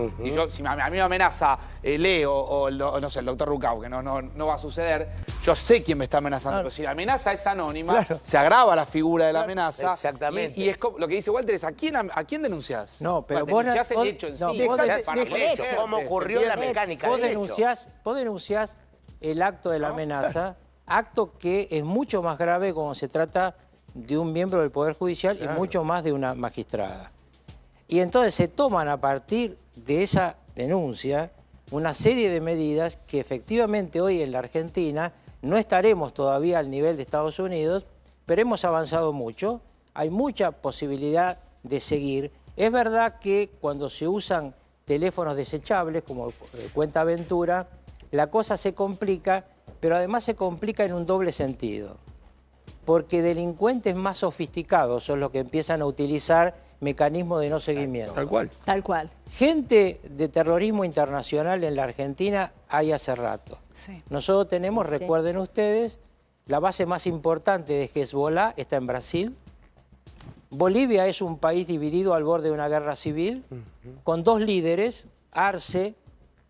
si a mí me amenaza Leo o no sé, el doctor Rucau, que no va a suceder, yo sé quién me está amenazando, pero si la amenaza es anónima, se agrava la figura de la amenaza. Exactamente. Y es lo que dice Walter es, ¿a quién denunciás? No, pero vos denunciás el hecho en sí. El hecho, cómo ocurrió la mecánica del hecho. Vos denunciás el acto de la amenaza, acto que es mucho más grave cuando se trata de un miembro del Poder Judicial y mucho más de una magistrada. Y entonces se toman a partir de esa denuncia una serie de medidas que efectivamente hoy en la Argentina no estaremos todavía al nivel de Estados Unidos, pero hemos avanzado mucho, hay mucha posibilidad de seguir. Es verdad que cuando se usan teléfonos desechables, como cuenta Ventura, la cosa se complica, pero además se complica en un doble sentido. Porque delincuentes más sofisticados son los que empiezan a utilizar mecanismos de no seguimiento. Tal cual. Tal cual. Gente de terrorismo internacional en la Argentina hay hace rato. Sí. Nosotros tenemos, recuerden ustedes, la base más importante de Hezbollah está en Brasil. Bolivia es un país dividido al borde de una guerra civil, con dos líderes, Arce,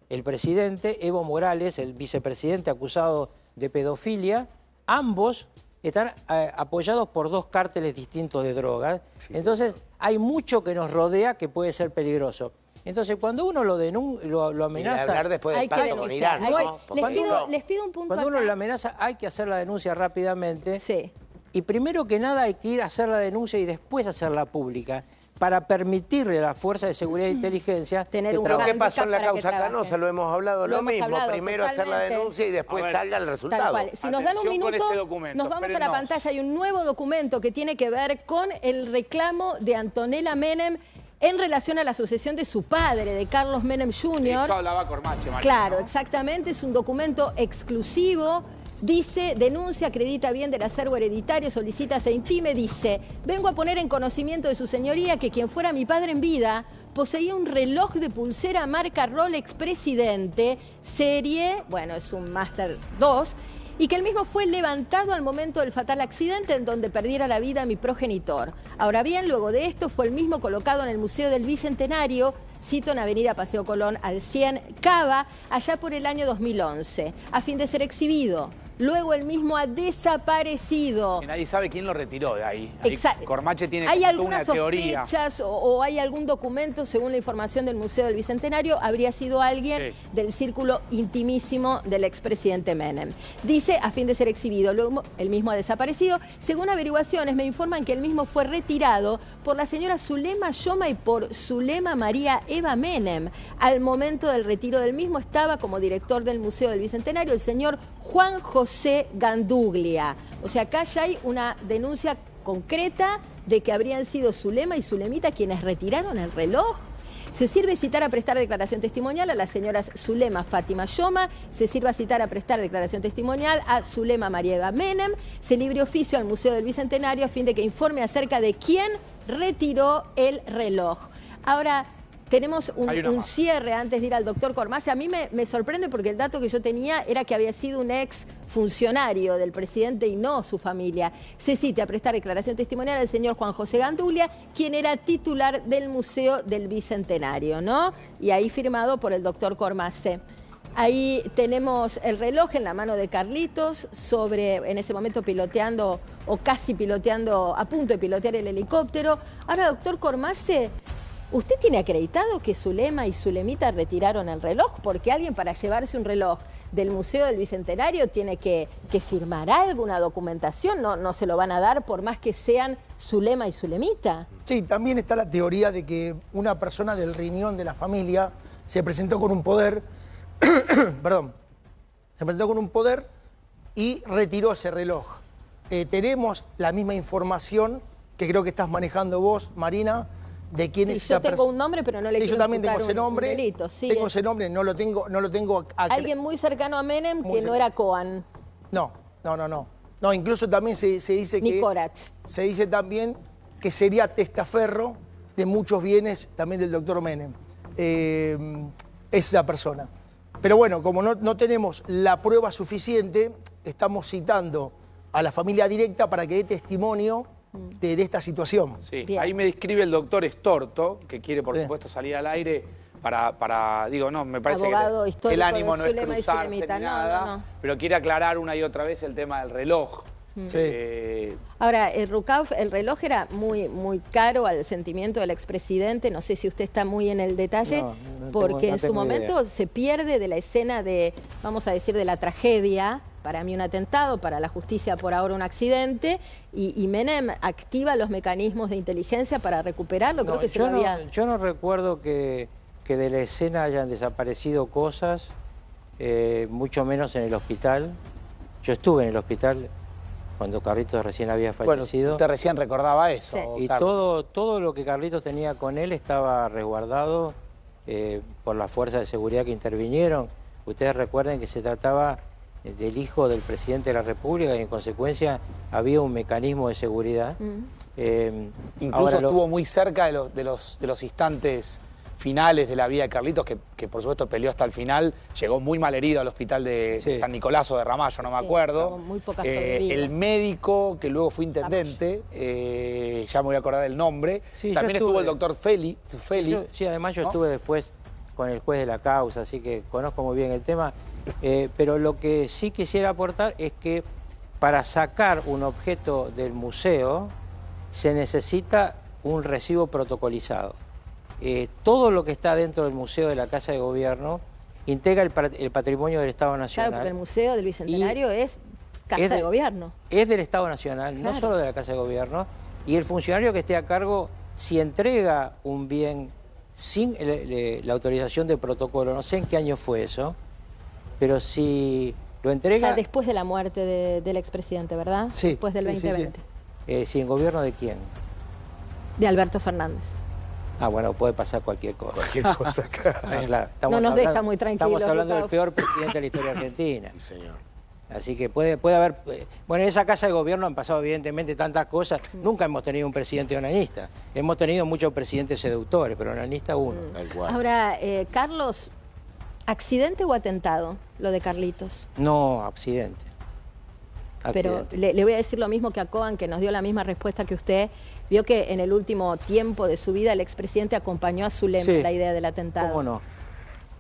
el presidente, Evo Morales, el vicepresidente acusado de pedofilia. Ambos están apoyados por dos cárteles distintos de drogas. Entonces, hay mucho que nos rodea que puede ser peligroso. Entonces, cuando uno lo amenaza... Y hablar después del pacto con Irán, ¿no? Les pido un punto Cuando acá. uno lo amenaza, hay que hacer la denuncia rápidamente. Sí. Y primero que nada hay que ir a hacer la denuncia y después hacerla pública, para permitirle a la Fuerza de Seguridad e Inteligencia tener un Lo gran que pasó en la para que causa trabaje. Canosa, lo hemos hablado, lo mismo. hablado, Primero hacer la totalmente. denuncia y después salga el resultado. Tal cual. Si nos dan un minuto, nos vamos a la pantalla. Hay un nuevo documento que tiene que ver con el reclamo de Antonella Menem en relación a la sucesión de su padre, de Carlos Menem Jr. Sí, esto hablaba Cormache, María, Claro, ¿no? exactamente. Es un documento exclusivo. Dice, denuncia, acredita bien del acervo hereditario, solicita se intime, dice, vengo a poner en conocimiento de su señoría que quien fuera mi padre en vida poseía un reloj de pulsera marca Rolex Presidente, serie, bueno, es un Master 2, y que el mismo fue levantado al momento del fatal accidente en donde perdiera la vida mi progenitor. Ahora bien, luego de esto fue el mismo colocado en el Museo del Bicentenario, cito en Avenida Paseo Colón al 100 Cava, allá por el año 2011, a fin de ser exhibido. Luego el mismo ha desaparecido. Y nadie sabe quién lo retiró de ahí. Exacto. Cormache tiene ¿Hay una algunas teoría. sospechas o hay algún documento, según la información del Museo del Bicentenario, habría sido alguien del círculo intimísimo del expresidente Menem? Dice, a fin de ser exhibido, luego el mismo ha desaparecido. Según averiguaciones, me informan que el mismo fue retirado por la señora Zulema Yoma y por Zulema María Eva Menem. Al momento del retiro del mismo estaba como director del Museo del Bicentenario el señor Juan José Ganduglia. O sea, acá ya hay una denuncia concreta de que habrían sido Zulema y Zulemita quienes retiraron el reloj. Se sirve citar a prestar declaración testimonial a las señoras Zulema Fátima Yoma, se sirve a citar a prestar declaración testimonial a Zulema María Eva Menem, se libre oficio al Museo del Bicentenario a fin de que informe acerca de quién retiró el reloj. Ahora, tenemos un cierre antes de ir al doctor Cormace. A mí me sorprende porque el dato que yo tenía era que había sido un ex funcionario del presidente y no su familia. Se cita a prestar declaración testimonial al señor Juan José Ganduglia, quien era titular del Museo del Bicentenario, ¿no? Y ahí firmado por el doctor Cormace. Ahí tenemos el reloj en la mano de Carlitos, en ese momento piloteando o casi piloteando, a punto de pilotear el helicóptero. Ahora, doctor Cormace, ¿usted tiene acreditado que Zulema y Zulemita retiraron el reloj? Porque alguien para llevarse un reloj del Museo del Bicentenario tiene que firmar algo, una documentación, no se lo van a dar por más que sean Zulema y Zulemita. Sí, también está la teoría de que una persona del riñón de la familia se presentó con un poder, perdón, se presentó con un poder y retiró ese reloj. Tenemos la misma información que creo que estás manejando vos, Marina, de quién es esa persona. Yo tengo un nombre, pero no le quiero yo también tengo ese nombre. Delito. Sí, tengo ese nombre, no lo tengo alguien muy cercano a Menem que no era Cohen. No. No, incluso también se dice Ni que... Corach. Se dice también que sería testaferro de muchos bienes también del doctor Menem. Esa persona. Pero bueno, como no tenemos la prueba suficiente, estamos citando a la familia directa para que dé testimonio de esta situación. Sí, ahí me describe el doctor Estorto, que quiere por supuesto salir al aire para digo, no, me parece Abogado que el ánimo no es Zulema cruzarse ni nada, pero quiere aclarar una y otra vez el tema del reloj. Ahora, el Rucauf, el reloj era muy caro al sentimiento del expresidente, no sé si usted está muy en el detalle, porque en su momento se pierde de la escena de, vamos a decir, de la tragedia, para mí un atentado, para la justicia por ahora un accidente, y Menem activa los mecanismos de inteligencia para recuperarlo, creo que se lo había... Yo no recuerdo que de la escena hayan desaparecido cosas, mucho menos en el hospital. Yo estuve en el hospital cuando Carlitos recién había fallecido. Bueno, usted recién recordaba eso. Sí. Y todo lo que Carlitos tenía con él estaba resguardado por las fuerzas de seguridad que intervinieron. Ustedes recuerden que se trataba del hijo del presidente de la República y en consecuencia había un mecanismo de seguridad. Incluso estuvo muy cerca de los instantes finales de la vida de Carlitos, que por supuesto peleó hasta el final, llegó muy mal herido al hospital de San Nicolás o de Ramallo, no me acuerdo. Muy poca sobrevida. El médico, que luego fue intendente, ya me voy a acordar del nombre, también estuvo el doctor Feli. Sí, además yo estuve después con el juez de la causa, así que conozco muy bien el tema. Pero lo que sí quisiera aportar es que para sacar un objeto del museo se necesita un recibo protocolizado. Todo lo que está dentro del Museo de la Casa de Gobierno integra el patrimonio del Estado Nacional. Claro, porque el Museo del Bicentenario es Casa de Gobierno. Es del Estado Nacional, no solo de la Casa de Gobierno. Y el funcionario que esté a cargo, si entrega un bien sin la autorización de protocolo, no sé en qué año fue eso, pero si lo entrega... Ya después de la muerte del expresidente, ¿verdad? Sí. Después del 2020. ¿Sí, en gobierno de quién? De Alberto Fernández. Ah, bueno, puede pasar cualquier cosa. Cualquier cosa acá. No nos deja muy tranquilos. Estamos hablando del peor presidente de la historia argentina. Sí, señor. Así que puede haber... Bueno, en esa Casa de Gobierno han pasado evidentemente tantas cosas. Nunca hemos tenido un presidente onanista. Hemos tenido muchos presidentes seductores, pero onanista uno. Tal cual. Ahora, Carlos, ¿accidente o atentado lo de Carlitos? No, accidente. Pero le voy a decir lo mismo que a Cohen, que nos dio la misma respuesta que usted. Vio que en el último tiempo de su vida el expresidente acompañó a Zulema en la idea del atentado. ¿Cómo no?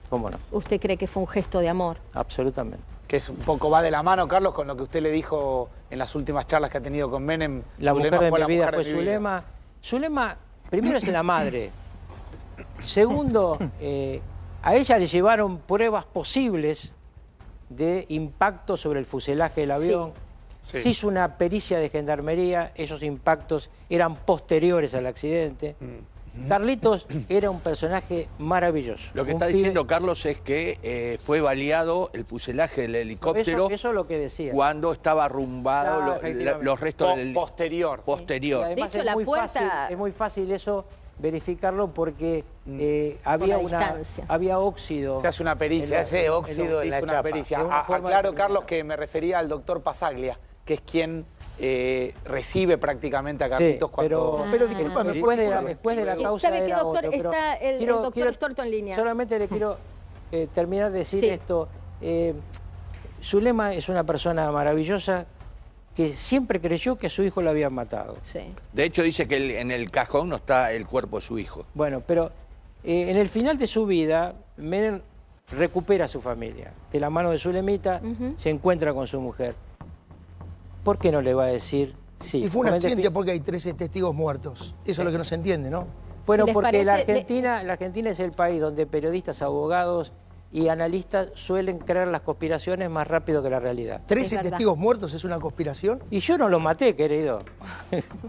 ¿Cómo no? ¿Usted cree que fue un gesto de amor? Absolutamente. Que es un poco va de la mano, Carlos, con lo que usted le dijo en las últimas charlas que ha tenido con Menem. La mujer de mi vida fue Zulema. Zulema, primero es la madre. Segundo, a ella le llevaron pruebas posibles de impacto sobre el fuselaje del avión. Se hizo una pericia de gendarmería, esos impactos eran posteriores al accidente. Carlitos era un personaje maravilloso. Lo que está diciendo Carlos es que fue baleado el fuselaje del helicóptero. Eso es lo que decía. Cuando estaba arrumbado los restos del... Posterior. Posterior. Además, de hecho, la puerta... es muy fácil eso verificarlo porque había óxido. Se hace una pericia. Se hace óxido en la chapa. Aclaro, Carlos, que me refería al doctor Pasaglia, que es quien recibe prácticamente a Carlitos cuando... Pero disculpame, después de la causa ¿Sabe qué, doctor? otro, está el doctor Estorto en línea. Solamente le quiero terminar de decir esto. Zulema es una persona maravillosa que siempre creyó que a su hijo lo habían matado. De hecho, dice que en el cajón no está el cuerpo de su hijo. Bueno, pero en el final de su vida, Menem recupera a su familia. De la mano de Zulemita, se encuentra con su mujer. ¿Por qué no le va a decir sí? Y fue un accidente porque hay 13 testigos muertos. Eso es lo que no se entiende, ¿no? Bueno, porque la Argentina es el país donde periodistas, abogados y analistas suelen creer las conspiraciones más rápido que la realidad. ¿13 testigos muertos es una conspiración? Y yo no los maté, querido.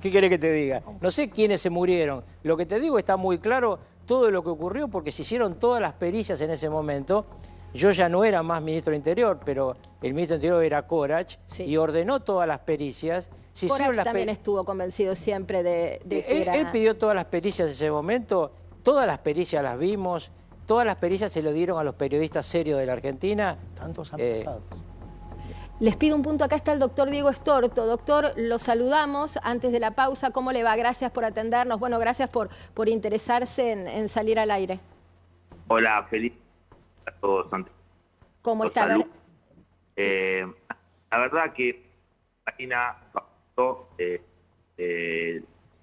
¿Qué querés que te diga? No sé quiénes se murieron. Lo que te digo está muy claro todo lo que ocurrió porque se hicieron todas las pericias en ese momento. Yo ya no era más ministro del Interior, pero el ministro del Interior era Corach y ordenó todas las pericias. Corach también estuvo convencido siempre de que era... Él pidió todas las pericias en ese momento, todas las pericias las vimos, todas las pericias se lo dieron a los periodistas serios de la Argentina. Tantos han pasado. Les pido un punto, acá está el doctor Diego Estorto. Doctor, lo saludamos antes de la pausa. ¿Cómo le va? Gracias por atendernos. Bueno, gracias por interesarse en salir al aire. Hola, feliz a todos. ¿Cómo está? La verdad que Marina,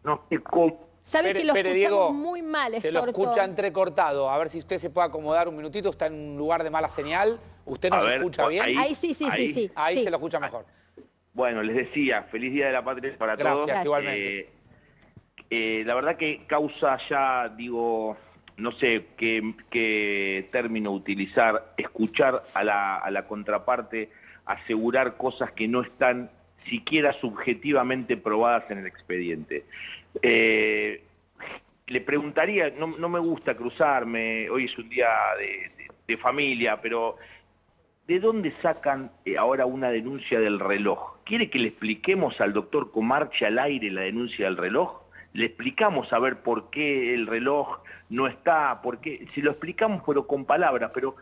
no sé cómo... Sabe que lo escuchamos Diego, muy mal, se lo escucha entrecortado. A ver si usted se puede acomodar un minutito. Está en un lugar de mala señal. ¿Usted nos escucha bien? Ahí sí. Ahí se lo escucha mejor. Bueno, les decía, feliz Día de la Patria para todos. Gracias, igualmente. La verdad que causa ya, digo, no sé qué término utilizar, escuchar a la contraparte, asegurar cosas que no están siquiera subjetivamente probadas en el expediente. Le preguntaría, no me gusta cruzarme, hoy es un día de familia, pero ¿de dónde sacan ahora una denuncia del reloj? ¿Quiere que le expliquemos al doctor Comarche al aire la denuncia del reloj? ¿Le explicamos a ver por qué el reloj no está? ¿Por qué? Si lo explicamos pero con palabras, pero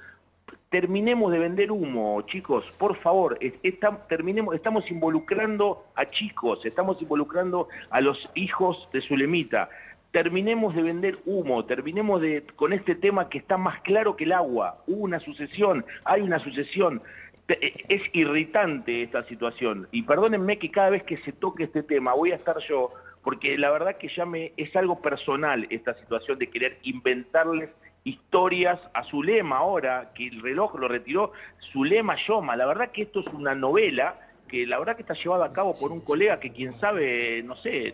terminemos de vender humo, chicos, por favor. Estamos involucrando a chicos, estamos involucrando a los hijos de Zulemita. Terminemos de vender humo, terminemos con este tema que está más claro que el agua. Hubo una sucesión, hay una sucesión. Es irritante esta situación. Y perdónenme que cada vez que se toque este tema voy a estar yo, porque la verdad que es algo personal esta situación de querer inventarles historias a Zulema ahora, que el reloj lo retiró Zulema Yoma. La verdad que esto es una novela que la verdad que está llevada a cabo por un colega que quién sabe, no sé,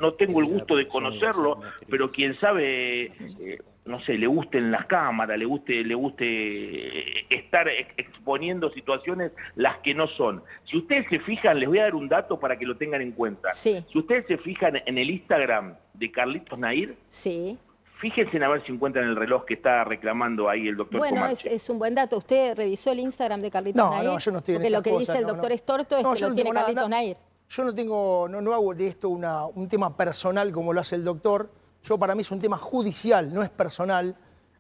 no tengo el gusto de conocerlo, pero quién sabe, no sé, le gusten las cámaras, le guste estar exponiendo situaciones las que no son. Si ustedes se fijan, les voy a dar un dato para que lo tengan en cuenta. Sí. Si ustedes se fijan en el Instagram de Carlitos Nair, sí, fíjense a ver si encuentran el reloj que está reclamando ahí el doctor Comarche. Bueno, es un buen dato. ¿Usted revisó el Instagram de Carlitos Nair? No, yo no estoy en Porque esas lo que cosas, dice el doctor Estorto es que lo tiene Carlitos Nair. Yo no hago de esto un tema personal como lo hace el doctor. Para mí es un tema judicial, no es personal.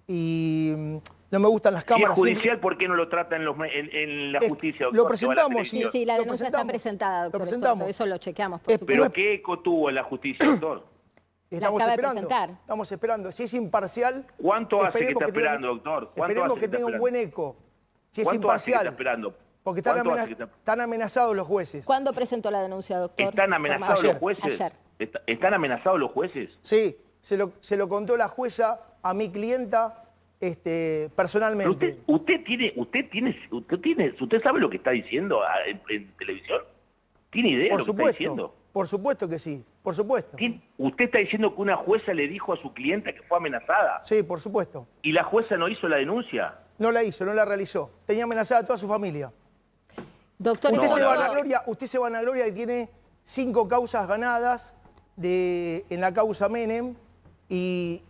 Y no me gustan las cámaras. Si es judicial, ¿por qué no lo trata en la justicia, doctor? Lo presentamos. Sí, la denuncia está presentada, doctor Estorto. Eso lo chequeamos, por supuesto. ¿Pero qué eco tuvo en la justicia, doctor? Estamos esperando. Si es imparcial... ¿Cuánto hace que está esperando, doctor? Esperemos que tenga un buen eco. Si es imparcial. ¿Cuánto hace que está esperando? Porque están amenazados los jueces. ¿Cuándo presentó la denuncia, doctor? ¿Están amenazados los jueces? Ayer. ¿Están amenazados los jueces? Sí, se lo contó la jueza a mi clienta personalmente. ¿Usted sabe lo que está diciendo en televisión? ¿Tiene idea de lo que está diciendo? Por supuesto que sí, por supuesto. ¿Usted está diciendo que una jueza le dijo a su clienta que fue amenazada? Sí, por supuesto. ¿Y la jueza no hizo la denuncia? No la hizo, no la realizó. Tenía amenazada a toda su familia. Doctor, usted se vanagloria y tiene 5 causas ganadas en la causa Menem y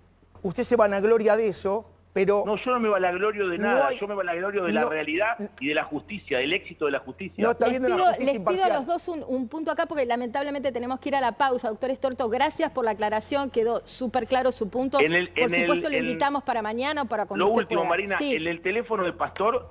usted se vanagloria de eso, pero... No, yo no me vanaglorio de nada, yo me vanaglorio de la realidad y de la justicia, del éxito de la justicia. No está viendo la justicia imparcial. Les pido a los dos un punto acá porque lamentablemente tenemos que ir a la pausa. Doctor Estorto, gracias por la aclaración, quedó súper claro su punto. Por supuesto lo invitamos para mañana o para cuando Lo usted último, pueda. Marina, Sí. en el teléfono de Pastor,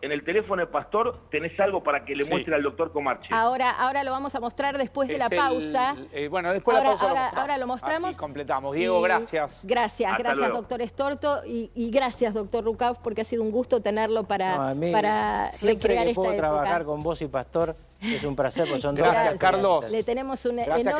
tenés algo para que le muestre al doctor Comarche. Ahora lo vamos a mostrar después de la pausa. Bueno, después de la pausa ahora lo mostramos. Así completamos. Diego, gracias. Gracias, doctor Estorto y gracias, doctor Rucauf, porque ha sido un gusto tenerlo para recrear esta puedo época. trabajar con vos y Pastor, es un placer, porque son Gracias, dos. Carlos. Le tenemos un enorme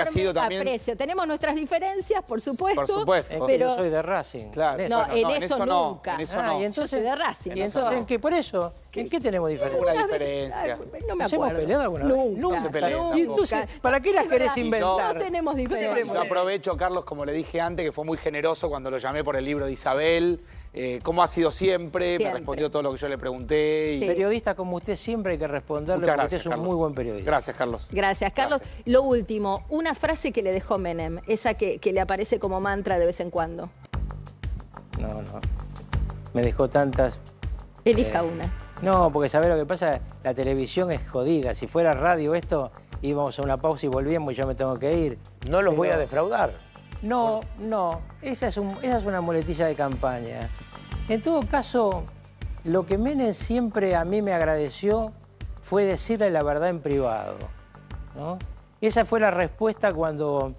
aprecio. Tenemos nuestras diferencias, por supuesto. Por supuesto. Es que pero yo soy de Racing. Claro. No, en eso nunca. En eso no. Y entonces, yo soy de Racing. ¿Y entonces en qué? Por eso, ¿en qué tenemos diferencia? Una diferencia. No me ¿Nos acuerdo. hemos peleado alguna Nunca. vez? No se pelean Y tampoco. entonces, ¿para qué las querés inventar? No tenemos diferencias. Yo aprovecho, Carlos, como le dije antes, que fue muy generoso cuando lo llamé por el libro de Isabel. ¿Cómo ha sido siempre? Me respondió todo lo que yo le pregunté. Y... Periodista como usted siempre hay que responderle, Muchas porque gracias, usted es un Carlos. muy buen periodista. Gracias, Carlos. Gracias, Carlos. Lo último, una frase que le dejó Menem, esa que le aparece como mantra de vez en cuando. No. Me dejó tantas. Elija una. No, porque ¿sabés lo que pasa? La televisión es jodida. Si fuera radio esto, íbamos a una pausa y volvíamos y yo me tengo que ir. No los voy a defraudar. No, no, esa es una muletilla de campaña. En todo caso, lo que Menem siempre a mí me agradeció fue decirle la verdad en privado, ¿no? Y esa fue la respuesta cuando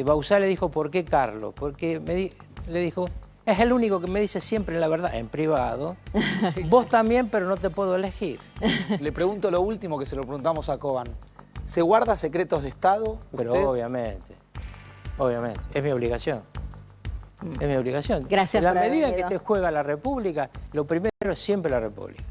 Bauzá le dijo, ¿por qué Carlos? Porque le dijo, es el único que me dice siempre la verdad en privado. Vos también, pero no te puedo elegir. Le pregunto lo último que se lo preguntamos a Coban. ¿Se guarda secretos de Estado? Pero usted? obviamente, es mi obligación. Es mi obligación. Gracias en la por haber medida en que venido. te juega la República, lo primero es siempre la República.